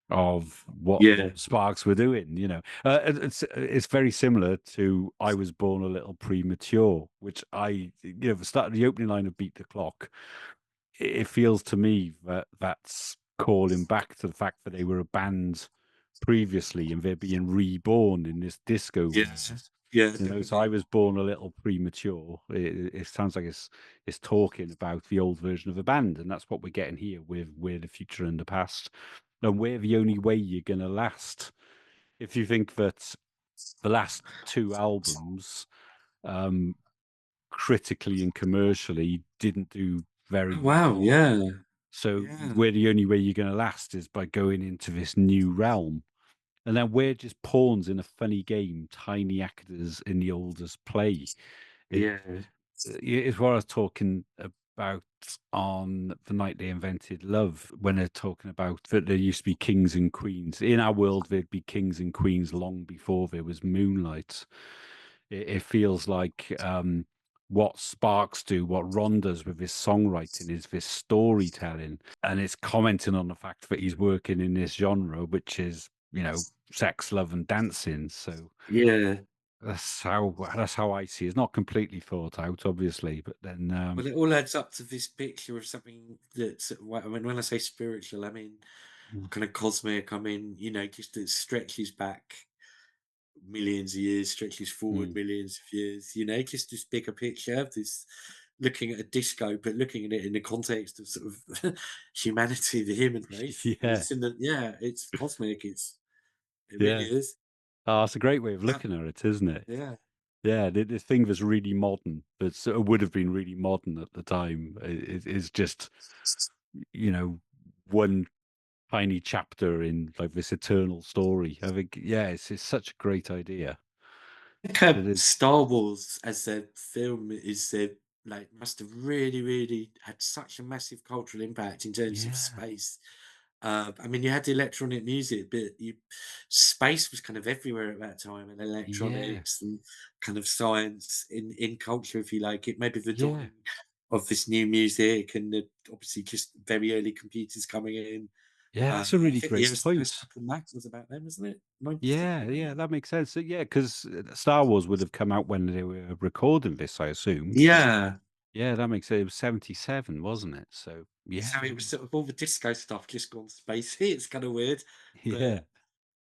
of what Yeah, Sparks were doing. It's very similar to "I was born a little premature," which the start of the opening line of "Beat the Clock." It feels to me that that's calling back to the fact that they were a band previously and they're being reborn in this disco yeah, world. yeah, So I definitely. was born a little premature. It sounds like it's talking about the old version of a band, and that's what we're getting here with "We're the Future and the Past," and we're the only way you're gonna last. If you think that the last two albums, um, critically and commercially, didn't do very Oh, wow, well, yeah, so yeah, where the only way you're gonna last is by going into this new realm. And then we're just pawns in a funny game, tiny actors in the oldest play. It, yeah, it's what I was talking about on the night they invented love, when they're talking about that there used to be kings and queens. In our world, there'd be kings and queens long before there was moonlight. It feels like what Sparks do, what Ron does with his songwriting, is this storytelling, and it's commenting on the fact that he's working in this genre, which is, sex, love, and dancing. So yeah. that's how I see it. It's not completely thought out, obviously, but then Well, it all adds up to this picture of something that's, I mean, when I say spiritual, I mean mm, kind of cosmic. I mean, just that stretches back millions of years, stretches forward mm. millions of years, just this bigger picture of this, looking at a disco, but looking at it in the context of sort of humanity, the human race. Yeah, It's cosmic. It really yeah. is. Oh, it's a great way of Uh, looking at it, isn't it? yeah. Yeah, the thing that's really modern, that sort of would have been really modern at the time, is just, you know, one tiny chapter in like this eternal story. I think, yeah, it's such a great idea. I think It is. Star Wars as a film is like must have really, really had such a massive cultural impact in terms of Yeah, space. I mean, you had the electronic music, but space was kind of everywhere at that time, and yeah, electronics and kind of science in culture, if you like. It maybe the yeah, dawning of this new music, and obviously just very early computers coming in. yeah. I That's a really think the great first point. Apple Mac was about then, wasn't it? 96, Yeah, yeah, 98? that makes sense. So, yeah, because Star Wars would have come out when they were recording this, I assume. So Yeah. yeah, that makes sense. It was 77, wasn't it? So yeah, So it was sort of all the disco stuff just gone spacey. It's kind of weird, yeah, but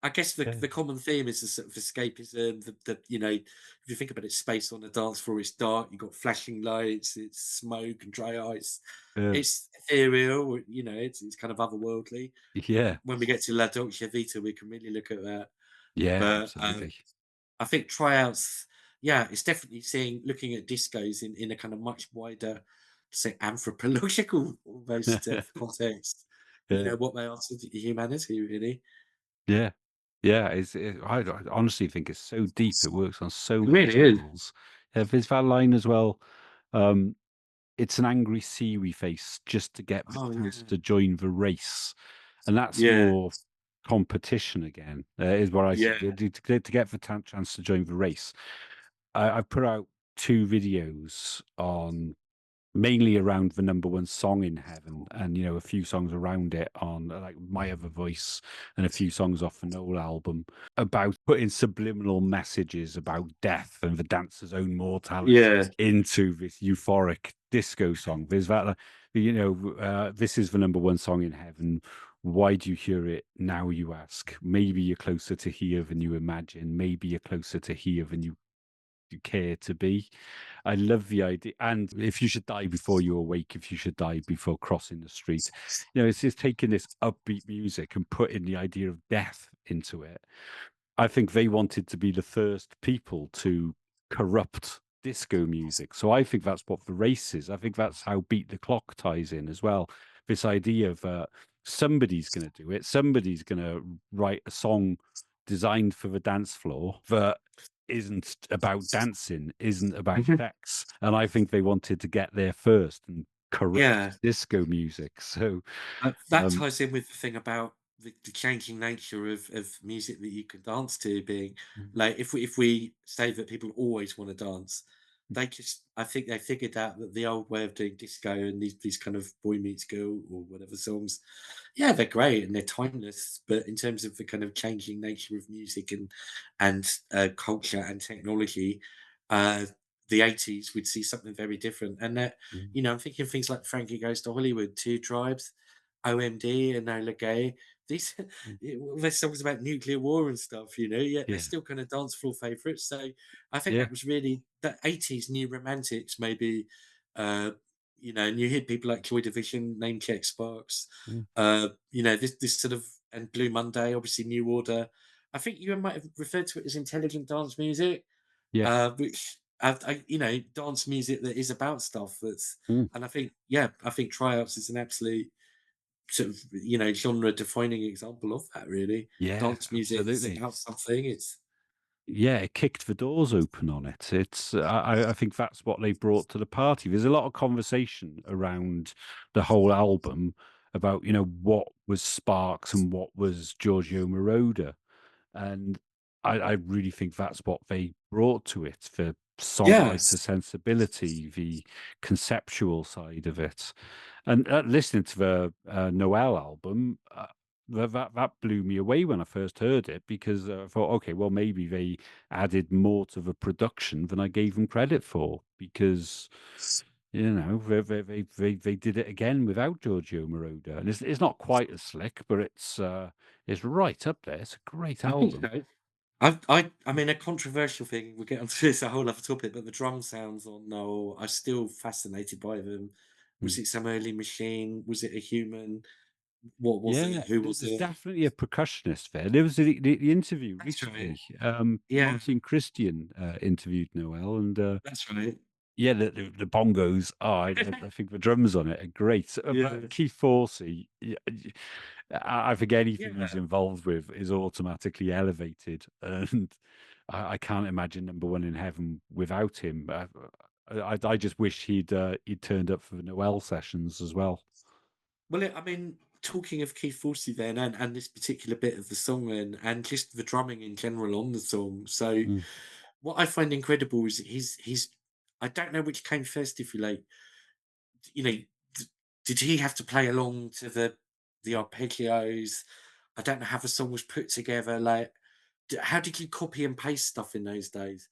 I guess the yeah, the common theme is the sort of escapism. If you think about it, space on the dance floor, it's dark. You've got flashing lights, it's smoke and dry ice. yeah, It's ethereal. It's kind of otherworldly. yeah, When we get to La Dolce Vita, we can really look at that. yeah, But absolutely. I think tryouts, yeah, it's definitely looking at discos in a kind of much wider, say, anthropological almost context. Yeah. What they are to humanity, really. Yeah. Yeah, I honestly think it's so deep. It works on so It many really is. levels. There's that line as well. Um, it's an angry sea we face just to get the Oh chance yeah, to join the race, and that's yeah, more competition again. Is what I see. yeah, To get the chance to join the race. I've put out two videos on mainly around the number one song in heaven, and a few songs around it on like My Other Voice, and a few songs off the Noel album, about putting subliminal messages about death and the dancer's own mortality yeah. into this euphoric disco song. There's that this is the number one song in heaven. Why do you hear it now, you ask? Maybe you're closer to here than you imagine. Maybe you're closer to here than you care to be. I love the idea. And if you should die before you awake, if you should die before crossing the street, it's just taking this upbeat music and putting the idea of death into it. I think they wanted to be the first people to corrupt disco music. So I think that's what the race is. I think that's how Beat the Clock ties in as well. This idea of somebody's going to do it, somebody's going to write a song designed for the dance floor that isn't about dancing, isn't about Mhm. sex. And I think they wanted to get there first and corrupt Yeah. disco music. So, That um, ties in with the thing about the changing nature of music that you can dance to being mm, like if we say that people always want to dance, I think they figured out that the old way of doing disco and these kind of boy meets girl or whatever songs, yeah, they're great and they're timeless. But in terms of the kind of changing nature of music and culture and technology, uh, the 80s would see something very different. And that, Mm, I'm thinking of things like Frankie Goes to Hollywood, Two Tribes, OMD, and Enola Gay. These mm. their songs about nuclear war and stuff, yet they're Yeah, still kind of dance floor favourites. So I think yeah, that was really the 80s new romantics, maybe. Uh, and you hear people like Joy Division, Name Check, Sparks, mm, this sort of, and Blue Monday, obviously New Order. I think you might have referred to it as intelligent dance music, yeah. which dance music that is about stuff that's, Mm. and I think Tryouts is an absolute sort of, genre defining example of that, really. Yeah, Dance music that's absolutely. about something. It's, Yeah, it kicked the doors open on it. It's I think that's what they brought to the party. There's a lot of conversation around the whole album about, what was Sparks and what was Giorgio Moroder. And I really think that's what they brought to it, the yes. songwriter sensibility, the conceptual side of it. And listening to the Noel album, that blew me away when I first heard it, because I thought, okay, well, maybe they added more to the production than I gave them credit for, because they did it again without Giorgio Moroder, and it's not quite as slick, but it's right up there. It's a great I think album. so. I mean, a controversial thing, we'll get onto this a whole other topic, but the drum sounds on Noel, I'm still fascinated by them. Was Mm. it some early machine? Was it a human? What was Yeah, it? Who was there's it? definitely a percussionist there. There was the interview That's right. recently. Yeah, Martin Christian interviewed Noel, and that's right. yeah, the bongos. I think the drums on it are great. But Yeah, Keith Forsey, I think anything he's yeah. involved with is automatically elevated, and I can't imagine Number One in Heaven without him. I just wish he'd turned up for the Noel sessions as well. Well, I mean, talking of Keith Forsey then, and this particular bit of the song and just the drumming in general on the song. So, Mm, what I find incredible is his. I don't know which came first, if you like. You know, did he have to play along to the arpeggios? I don't know how the song was put together. Like, how did you copy and paste stuff in those days?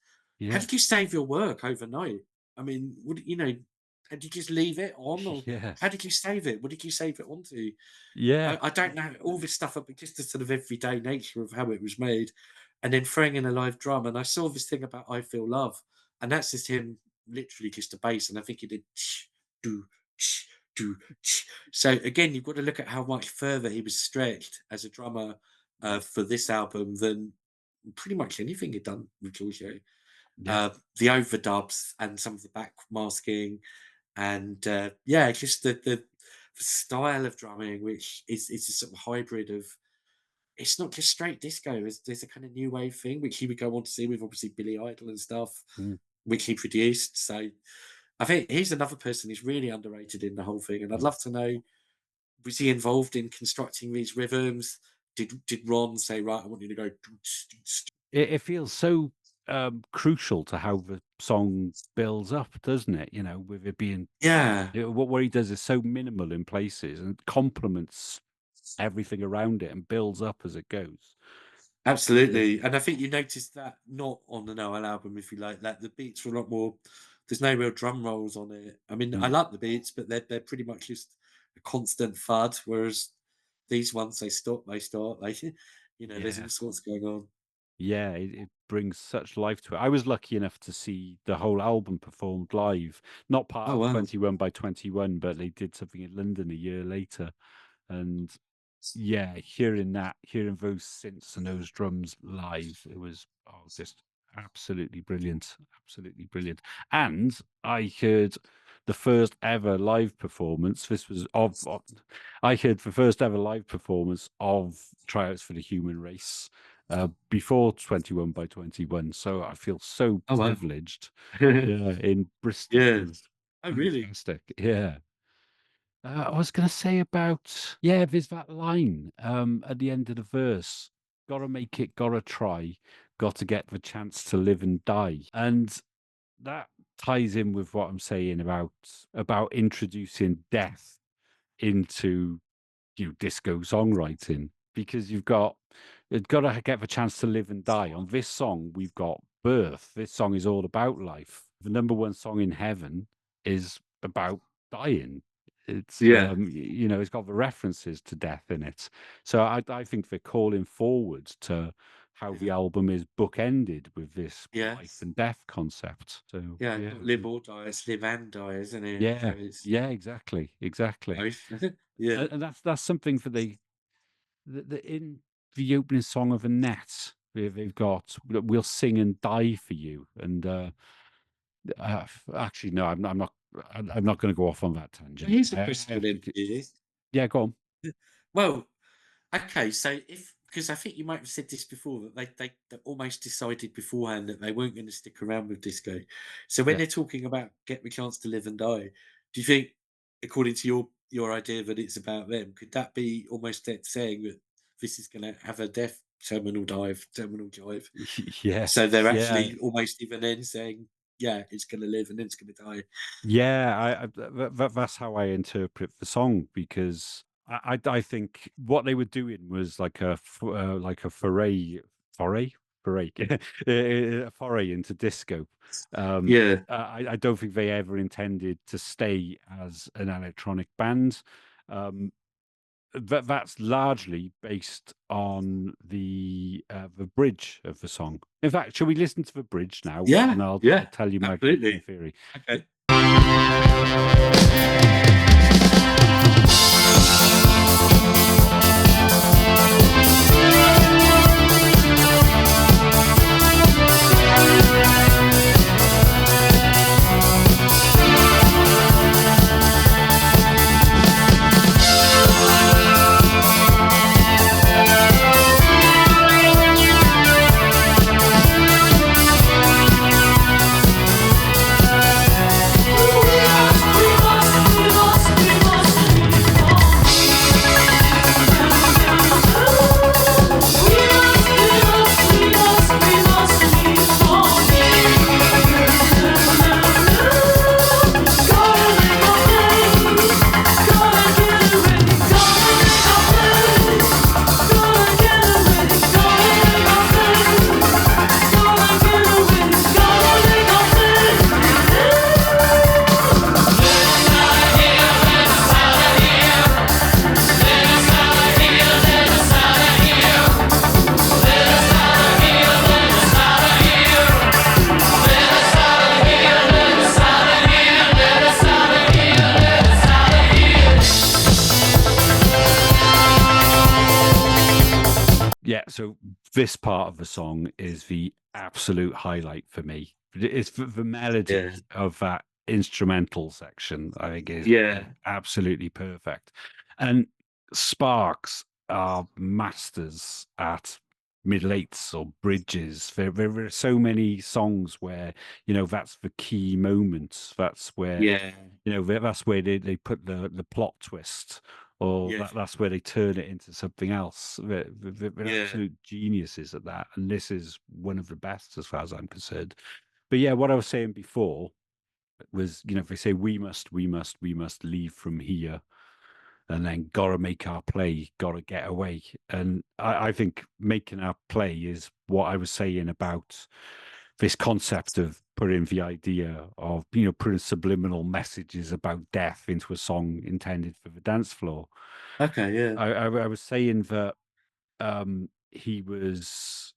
How yeah, did you save your work overnight? I mean, did you just leave it on, or yeah, how did you save it? What did you save it onto? yeah. I don't know all this stuff, but just the sort of everyday nature of how it was made, and then throwing in a live drum. And I saw this thing about "I Feel Love," and that's just him, literally just a bass. And I think he did do do. So again, you've got to look at how much further he was stretched as a drummer for this album than pretty much anything he'd done with Giorgio. Yeah. The overdubs and some of the back masking, and yeah, just the style of drumming, which is a sort of hybrid of. It's not just straight disco. There's a kind of new wave thing, which he would go on to see with obviously Billy Idol and stuff, Mm, which he produced. So I think he's another person who's really underrated in the whole thing. And I'd mm. love to know, was he involved in constructing these rhythms? Did Ron say, right, I want you to go? It feels so crucial to how the song builds up, doesn't it? With it being Yeah, what he does is so minimal in places and complements everything around it and builds up as it goes. Yeah. absolutely. And I think you noticed that not on the Noel album, if you like, that the beats were a lot more. There's no real drum rolls on it. I mean, I Mm, like the beats, but they're pretty much just a constant thud. Whereas these ones, they stop, they start, there's yeah. all sorts going on. Yeah, it brings such life to it. I was lucky enough to see the whole album performed live, not part Oh of wow. 21 by 21, but they did something in London a year later. And yeah, hearing those synths and those drums live, it was just absolutely brilliant, absolutely brilliant. And I heard the first ever live performance. This was I heard the first ever live performance of Tryouts for the Human Race before 21 by 21. So I feel so Oh wow. privileged. Yeah, in Bristol. It Yeah. was Oh really? fantastic. Yeah. I was going to say about, yeah, there's that line at the end of the verse. Gotta make it, gotta try, got to get the chance to live and die. And that ties in with what I'm saying about introducing death into disco songwriting, because you've got to get the chance to live and die. On this song, we've got birth. This song is all about life. The number one song in heaven is about dying. It's Yeah. it's got the references to death in it. So I think they're calling forward to how the album is bookended with this Yeah. life and death concept. So Yeah. yeah, Not live or die. It's live and die, isn't it? yeah, So it's yeah, exactly. both. Yeah. And that's something for in the opening song of Annette. They've got "We'll Sing and Die for You," and actually no, I'm not. I'm not going to go off on that tangent. Here's a question then for you. Yeah, go on. Well, okay, so because I think you might have said this before, that they almost decided beforehand that they weren't going to stick around with disco. So when Yeah. they're talking about get the chance to live and die, do you think, according to your idea, that it's about them? Could that be almost that saying that this is going to have a death terminal drive? Yeah, So they're yeah, actually almost even then saying, yeah, it's going to live and then it's going to die. yeah. That's how I interpret the song, because I think what they were doing was like a foray a foray into disco. Yeah, I don't think they ever intended to stay as an electronic band. That's largely based on the bridge of the song. In fact, shall we listen to the bridge now? yeah, And I'll yeah, tell you my absolutely. theory. Okay. Yeah, so this part of the song is the absolute highlight for me. It's the melody Yeah. of that instrumental section, I think, is Yeah. absolutely perfect. And Sparks are masters at middle eights or bridges. There are so many songs where, that's the key moment. That's where, Yeah. that's where they put the plot twist, or Yeah. that's where they turn it into something else. They're Yeah. absolute geniuses at that, and this is one of the best as far as I'm concerned. But yeah, what I was saying before was, if they say we must leave from here, and then gotta make our play, gotta get away. And I think making our play is what I was saying about this concept of putting the idea of, putting subliminal messages about death into a song intended for the dance floor. Okay. Yeah. I was saying that he was,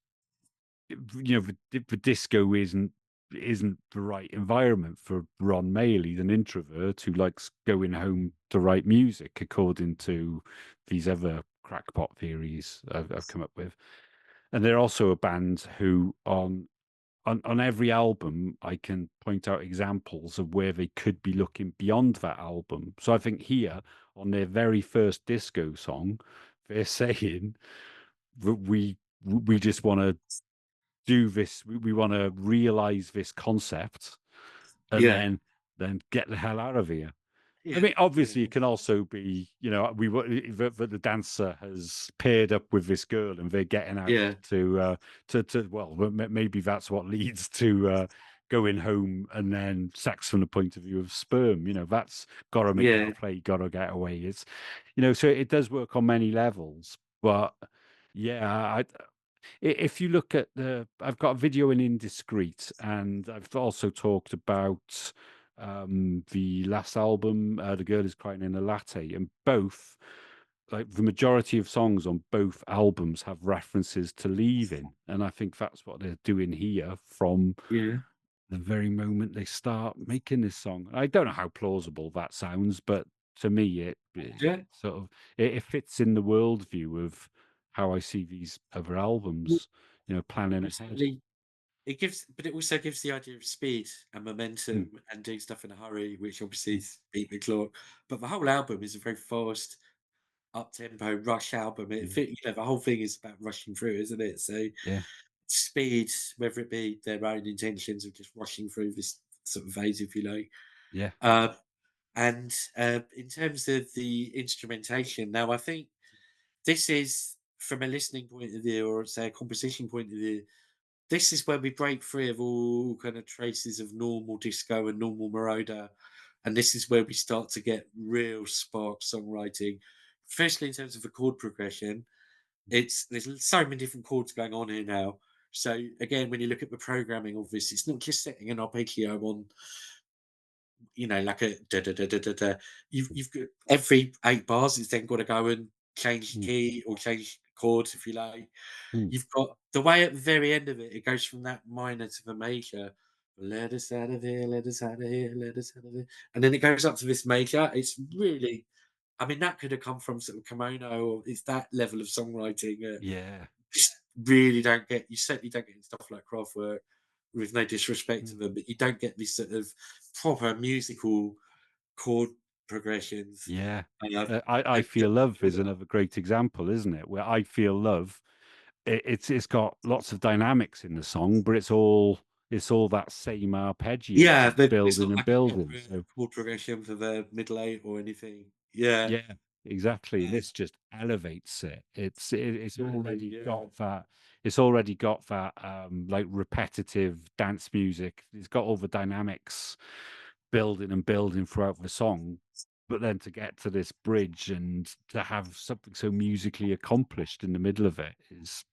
the disco isn't the right environment for Ron Mael. He's an introvert who likes going home to write music, according to these other crackpot theories I've come up with. And they're also a band who on every album, I can point out examples of where they could be looking beyond that album. So I think here, on their very first disco song, they're saying that we just want to do this. We want to realize this concept, and Yeah. then get the hell out of here. Yeah. I mean, obviously, Yeah. it can also be, that the dancer has paired up with this girl, and they're getting out Yeah. to well, maybe that's what leads to going home and then sex from the point of view of sperm. That's gotta make Yeah. you play, gotta get away. It's so it does work on many levels. But yeah, if you look at I've got a video in Indiscreet, and I've also talked about the last album, The Girl Is Crying in a Latte, and both, like the majority of songs on both albums have references to leaving, and I think that's what they're doing here from Yeah. the very moment they start making this song. I don't know how plausible that sounds, but to me, Yeah. it sort of it fits in the worldview of how I see these other albums. Planning ahead. Absolutely. But it also gives the idea of speed and Mm, momentum and doing stuff in a hurry, which obviously is beat the clock. But the whole album is a very fast, up tempo, rush album. The whole thing is about rushing through, isn't it? So yeah, speed, whether it be their own intentions of just rushing through this sort of phase, if you like. yeah, Uh, and in terms of the instrumentation, now I think this is from a listening point of view, or say a composition point of view. This is where we break free of all kind of traces of normal disco and normal marauder, and this is where we start to get real spark songwriting. Firstly, in terms of the chord progression, there's so many different chords going on here now. So again, when you look at the programming of this, it's not just setting an arpeggio on, like a da da da da da da. You've got every 8 bars. It's then got to go and change mm, key or change chords, if you like. mm, You've got the way at the very end of it. It goes from that minor to the major. Let us out of here. Let us out of here. Let us out of here. And then it goes up to this major. It's really, I mean, that could have come from sort of Kimono, or it's that level of songwriting. yeah, Just really don't get. You certainly don't get in stuff like Kraftwerk, with no disrespect to mm, them, but you don't get these sort of proper musical chord progressions. yeah. Uh, I and Feel Love is another great example, isn't it? Where I Feel Love, it's got lots of dynamics in the song, but it's all that same arpeggio yeah, just it's building not and like a building. proper So chord progression for the middle eight or anything. Yeah, yeah, exactly. This just elevates it. It's absolutely. already Yeah, got that. It's already got that like repetitive dance music. It's got all the dynamics building and building throughout the song. But then to get to this bridge and to have something so musically accomplished in the middle of it is,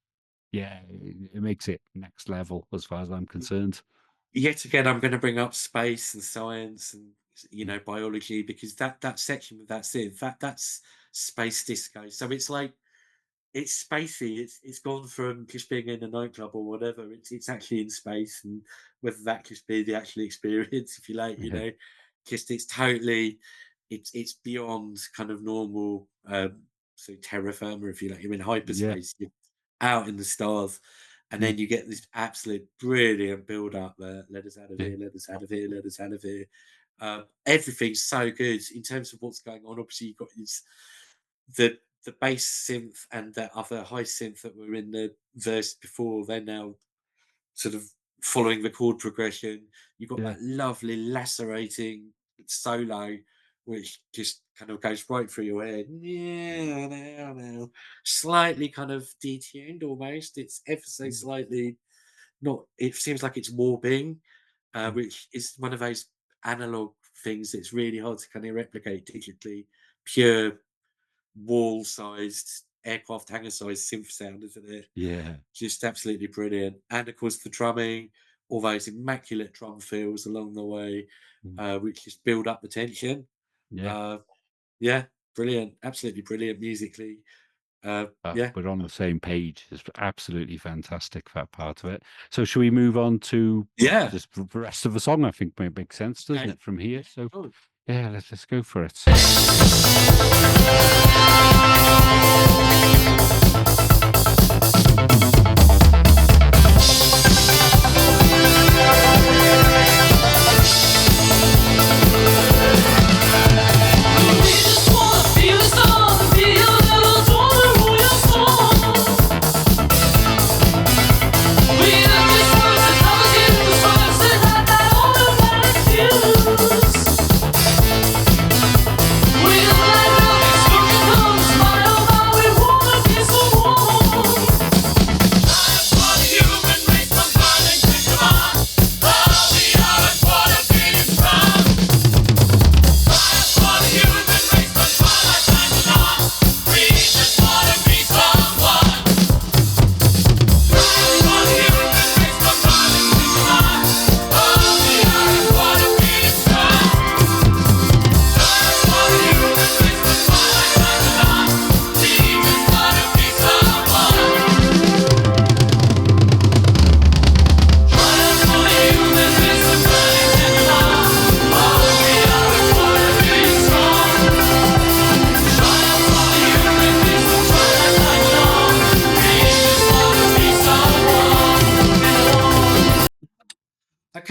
yeah, it makes it next level as far as I'm concerned. yet again, I'm going to bring up space and science and Mm, biology, because that section with that's it. That's space disco. So it's spacey. It's gone from just being in a nightclub or whatever. It's actually in space, and whether that just be the actual experience, if you like, yeah, just it's totally, it's beyond kind of normal. So terra firma, if you like, you're in yeah, hyperspace, you're out in the stars, and mm, then you get this absolute brilliant build up there. Let us out of yeah, here. Let us out of here. Let us out of here. Everything's so good in terms of what's going on. Obviously, you've got the the bass synth and that other high synth that were in the verse before. They're now sort of following the chord progression. You've got yeah, that lovely lacerating solo, which just kind of goes right through your head. Yeah, now, slightly kind of detuned almost. It's ever so mm, slightly not. It seems like it's warping, mm, which is one of those analog things that's really hard to kind of replicate digitally. Pure wall-sized, aircraft hangar-sized synth sound, isn't it? yeah, Just absolutely brilliant. And of course, the drumming, all those immaculate drum fills along the way, mm, which just build up the tension. yeah. Uh, yeah, brilliant. Absolutely brilliant musically. Yeah. We're on the same page. It's absolutely fantastic, that part of it. So, should we move on to Yeah. just the rest of the song? I think may make sense, doesn't Okay. it, from here? Yeah, So, cool. yeah, let's go for it. We just wanna feel the song, feel the little wanna rule your soul. We are just words that covers you, the words that have that automatic fuse. We don't let love extortion come, smile how we wanna be so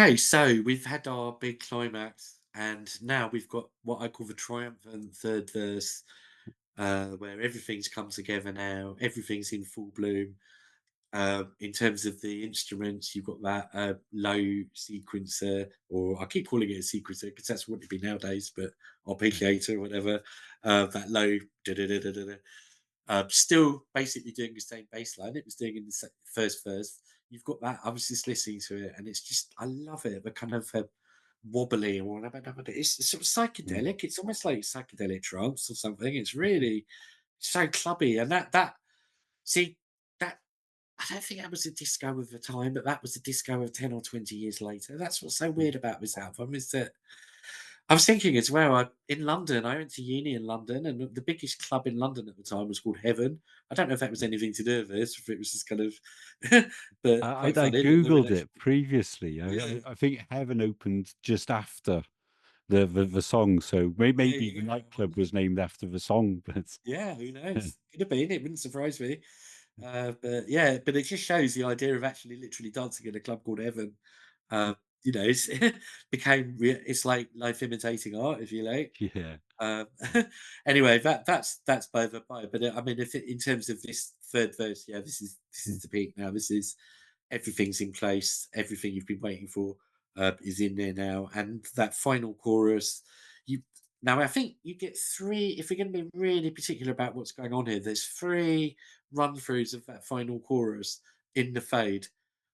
Okay, so we've had our big climax, and now we've got what I call the triumphant third verse, where everything's come together now, everything's in full bloom. In terms of the instruments, you've got that low sequencer, or I keep calling it a sequencer because that's what it'd be nowadays, but arpeggiator or whatever. That low, da-da-da-da-da-da. Still basically doing the same bass line it was doing in the first verse. You've got that. I was just listening to it, and it's just I love it. The kind of wobbly or whatever. It's sort of psychedelic. It's almost like psychedelic trance or something. It's really so clubby, and that see that I don't think that was a disco of the time, but that was a disco of 10 or 20 years later. That's what's so weird about this album is that I was thinking as well, in London, I went to uni in London, and the biggest club in London at the time was called Heaven. I don't know if that was anything to do with this, if it was just kind of, but I quite funny that there would googled it actually, previously. yeah, I think Heaven opened just after the song, so there maybe the you go. I nightclub wonder. was named after the song. But Yeah, who knows? Could have been. It wouldn't surprise me. But yeah, but it just shows the idea of actually literally dancing in a club called Heaven. Uh, it's it's like life imitating art, if you like. yeah, Um, anyway, that's by the by. But I mean, if in terms of this third verse, yeah, this is the peak now. This is everything's in place. Everything you've been waiting for is in there now, and that final chorus. You now, I think you get three. If we're going to be really particular about what's going on here, there's three run throughs of that final chorus in the fade.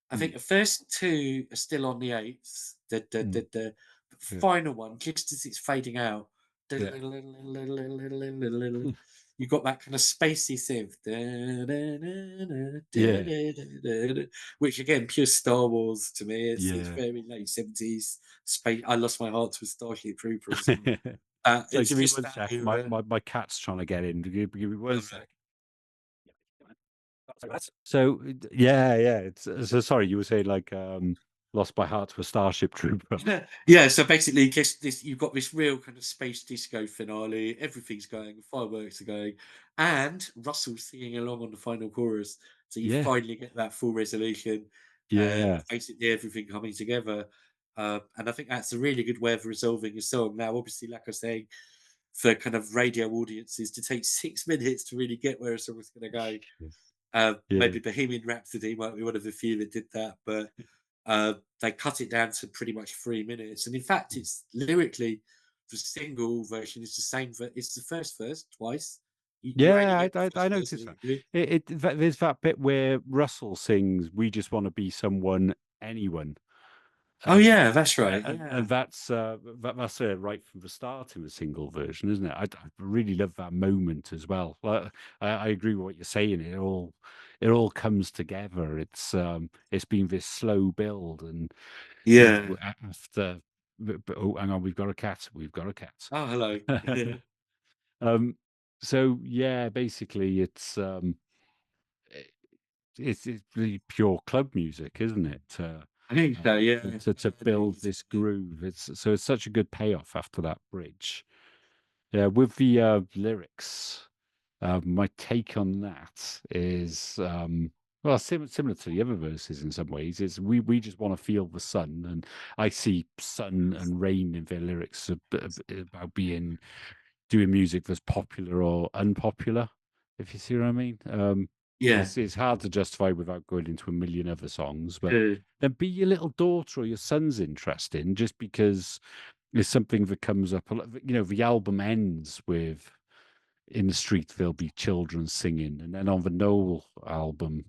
I think mm, the first two are still on the eighths. mm, The yeah, final one, just as it's fading out, yeah, you got that kind of spacey synth, yeah, which again, pure Star Wars to me. It's yeah. very late 70s space. I lost my heart to a Starship Trooper or something. So It's give me just one that sec. era. My cat's trying to get in. Give me one All sec. right. So yeah, yeah. So sorry, you were saying like lost by heart to a Starship Trooper. Yeah, so basically, just this you've got this real kind of space disco finale. Everything's going, fireworks are going, and Russell's singing along on the final chorus. So you Yeah, finally get that full resolution and yeah, basically everything coming together. And I think that's a really good way of resolving a song. Now, obviously, like I say, for kind of radio audiences to take 6 minutes to really get where a song is going to go. yeah, Maybe Bohemian Rhapsody might be one of the few that did that, but they cut it down to pretty much 3 minutes. And in fact, it's lyrically the single version is the same. It's the first verse twice. You only yeah. get the I first verse noticed that. lyrically. There's that bit where Russell sings, "We just want to be someone, anyone." Oh And yeah, that's right. and Yeah, that's right from the start in the single version, isn't it? I really love that moment as well. Like, I agree with what you're saying. It all comes together. It's been this slow build, and yeah. after. Oh, hang on, we've got a cat. We've got a Oh, hello. cat. um, so yeah, basically, i- it's really pure club music, isn't it? I think so. Yeah, To yeah, no, build this groove. It's such a good payoff after that bridge. Yeah, with the lyrics, my take on that is well, similar to the other verses in some ways. Is we just want to feel the sun, and I see sun and rain in their lyrics about being doing music that's popular or unpopular, if you see what I mean. yeah, It's hard to justify without going into a million other songs, but uh, then be your little daughter or your son's interest in just because it's something that comes up. The album ends with "In the street there'll be children singing," and then on the Noel album,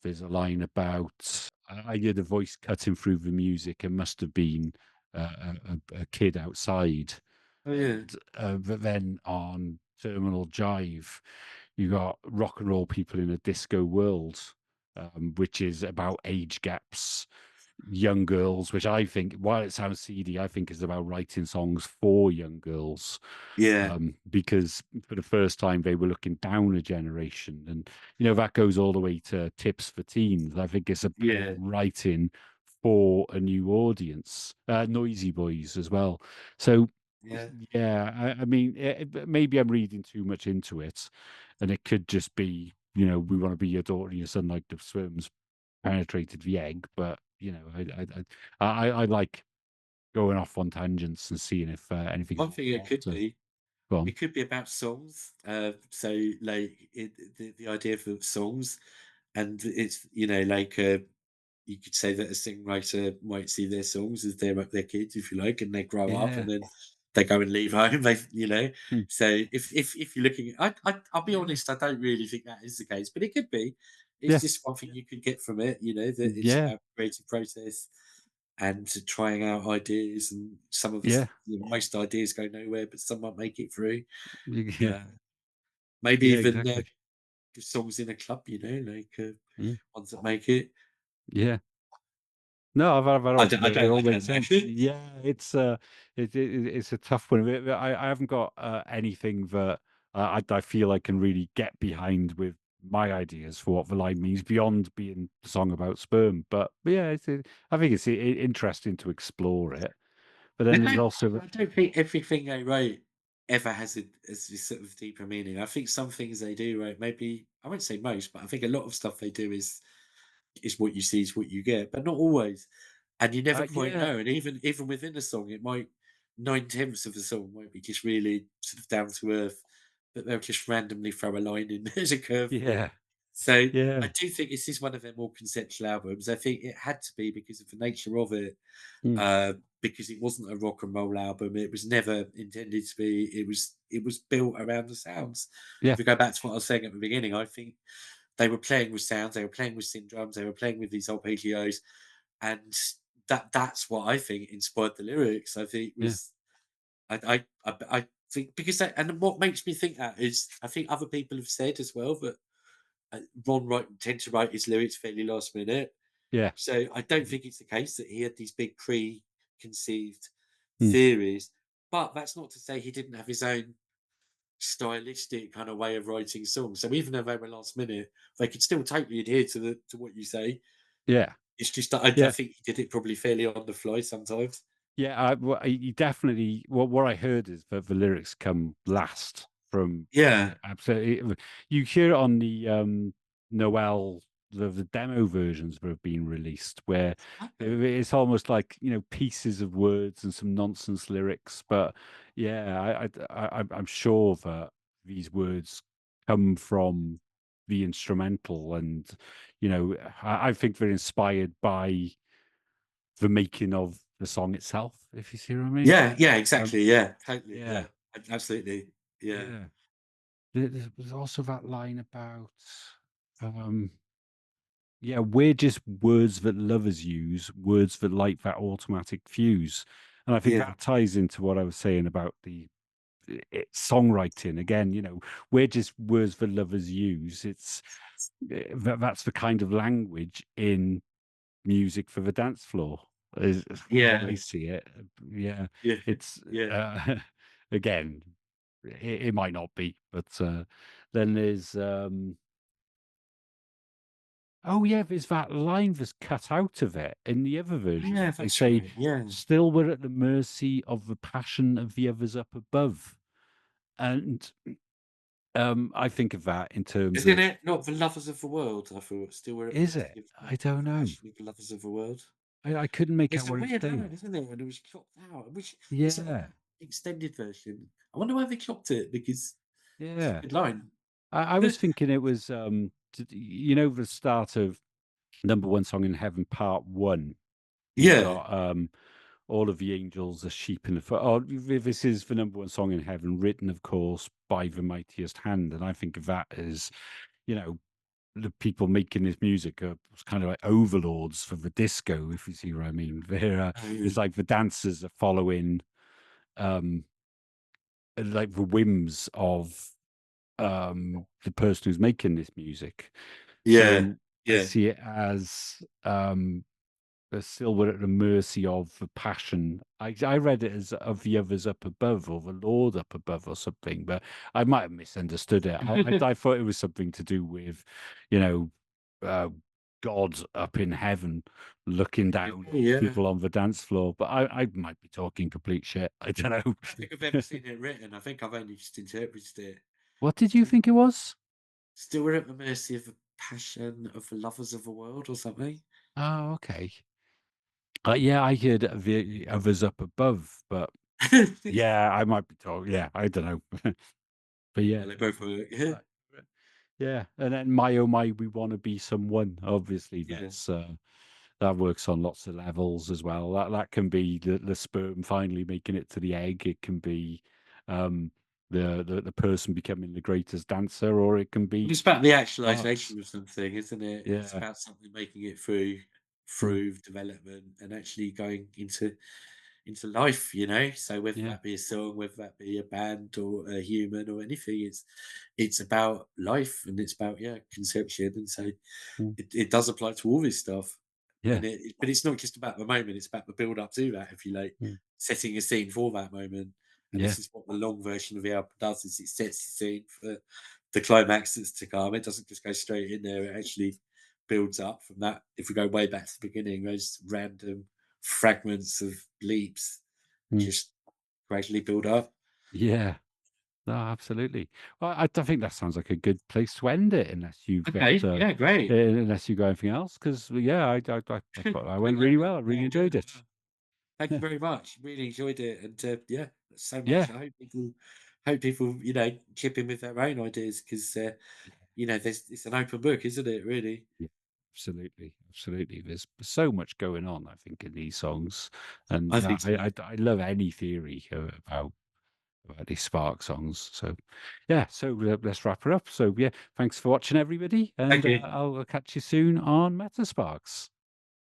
there's a line about I hear the voice cutting through the music. It must have been a kid outside. oh yeah, And but then on Terminal Jive, you got rock and roll people in a disco world, which is about age gaps, young girls, which I think, while it sounds seedy, I think is about writing songs for young girls, yeah, because for the first time they were looking down a generation, and that goes all the way to Tips for Teens. I think it's about yeah, writing for a new audience, Noisy Boys as well. So yeah. yeah, I mean, maybe I'm reading too much into it, and it could just be, we want to be your daughter and your son like the swims penetrated the egg, but you know, I like going off on tangents and seeing if anything's One thing it could to be, go on. it could be about songs. So like the idea for songs, and it's like you could say that a songwriter might see their songs as their kids, if you like, and they grow up and Yeah. then they go and leave home. They. Mm. So if you're looking, I'll be Yeah. honest, I don't really think that is the case, but it could be. It's Yeah. just one thing you could get from it. That it's Yeah. about creative process and trying out ideas, and some of us, Yeah. most ideas go nowhere, but some might make it through. Yeah. Uh, maybe Yeah. even Exactly. songs in a club, like Mm. ones that make it. Yeah. No, I've I always don't, I it don't, all I makes don't know. sense. Yeah, it's a tough one. I haven't got anything that I feel I can really get behind with my ideas for what the line means beyond being a song about sperm. But yeah, I think it's interesting to explore it. But I then there's don't, also I don't think everything they write ever has this sort of deeper meaning. I think some things they do, right? Maybe I won't say most, but I think a lot of stuff they do is what you see is what you get, but not always. And you never quite yeah, know. And even within a song, it might 9/10 of the song might be just really sort of down to earth, but they'll just randomly throw a line in as a curveball. yeah, So I yeah, do think this is one of their more conceptual albums. I think it had to be because of the nature of it, mm, because it wasn't a rock and roll album. It was never intended to be. It was built around the sounds. yeah, If we go back to what I was saying at the beginning, I think they were playing with sounds, they were playing with syndromes, they were playing with these arpeggios, and that's what I think inspired the lyrics. I think yeah, was I think because and what makes me think that is I think other people have said as well that Ron tend to write his lyrics fairly last minute. yeah, So I don't think it's the case that he had these big preconceived mm, theories. But that's not to say he didn't have his own stylistic kind of way of writing songs. So even though they were last minute, they could still totally adhere to what you say. yeah, It's just that I yeah. think he did it probably fairly on the fly sometimes. Yeah, you definitely. What I heard is that the lyrics come last from. Yeah. Yeah, absolutely. You hear it on the Noel, the demo versions that have been released, where Okay. it's almost like pieces of words and some nonsense lyrics. But yeah, I'm sure that these words come from the instrumental, and I think they're inspired by the making of the song itself, if you see what I mean. Yeah, yeah, Um, exactly. Yeah, totally. yeah, Yeah, absolutely. Yeah. yeah. There was also that line about, um, yeah, we're just words that lovers use, words that light that automatic fuse. And I think Yeah. that ties into what I was saying about songwriting. Again, we're just words that lovers use. That's the kind of language in music for the dance floor is how I Yeah. see it. Yeah, Yeah. it's Yeah. again, it might not be, but then there's oh yeah, there's that line that's cut out of it in the other version. Yeah, They that's say, right. Yeah. "Still, we're at the mercy of the passion of the others up above," and I think of that in terms Isn't of, it not the lovers of the world? I thought still we're at is mercy it? of I don't the know. passion of the lovers of the world. I couldn't make out It's a what it's weird saying. line, isn't it? When it was chopped out, which it's an Yeah, extended version. I wonder why they chopped it because it's a yeah. good line. I was thinking it was the start of number one song in heaven part one. You've Yeah. got all of the angels are sheep in the foot. Oh, this is the number one song in heaven, written of course by the mightiest hand. And I think of that as you know the people making this music are kind of like overlords for the disco, if you see what I mean. Oh, yeah. It's like the dancers are following um like the whims of the person who's making this music. Yeah. So I Yeah. see it as still we're at the mercy of the passion. I read it as of the others up above or the Lord up above or something, but I might have misunderstood it. I thought it was something to do with, you know, uh, God up in heaven looking down on Yeah. people on the dance floor. But I might be talking complete shit. I don't I know. don't think I've ever seen it written. I think I've only just interpreted it. What did you think it was? Still we're at the mercy of the passion of the lovers of the world or something. Oh, okay. Yeah, I heard the others up above, but yeah, I might be told. Yeah, I don't know. But Yeah, yeah, they both work. Yeah, uh, yeah. And then my oh my, we want to be someone. Obviously, yeah. that works on lots of levels as well. That can be the sperm finally making it to the egg. It can be um, the person becoming the greatest dancer, or it can Well, be it's about the sparks. actualization of something, isn't it? It's Yeah, about something making it through mm, development and actually going into life, you know. So whether yeah, that be a song, whether that be a band or a human or anything, it's about life and it's about conception. And so mm, it does apply to all this stuff. yeah, And but it's not just about the moment, it's about the build up to that, if you like, mm, setting a scene for that moment. And yeah, this is what the long version of the album does, is it sets the scene for the climax that's to come. It doesn't just go straight in there, it actually builds up from that. If we go way back to the beginning, those random fragments of leaps mm, just gradually build up. yeah. No, absolutely. Well, I think that sounds like a good place to end it, unless you've got Okay, yeah, great. unless you got anything else. Because yeah, I thought that went really well. I Yeah, really I'm good enjoyed as it. well. Thank you Yeah, very much. Really enjoyed it, and yeah, so yeah, much. I hope people, chip in with their own ideas because there's it's an open book, isn't it? Really, yeah. Absolutely, absolutely. There's so much going on, I think, in these songs, and I think so. I love any theory about these Spark songs. So, yeah. So let's wrap it up. So yeah, thanks for watching, everybody, Thank and you. I'll catch you soon on MetaSparks.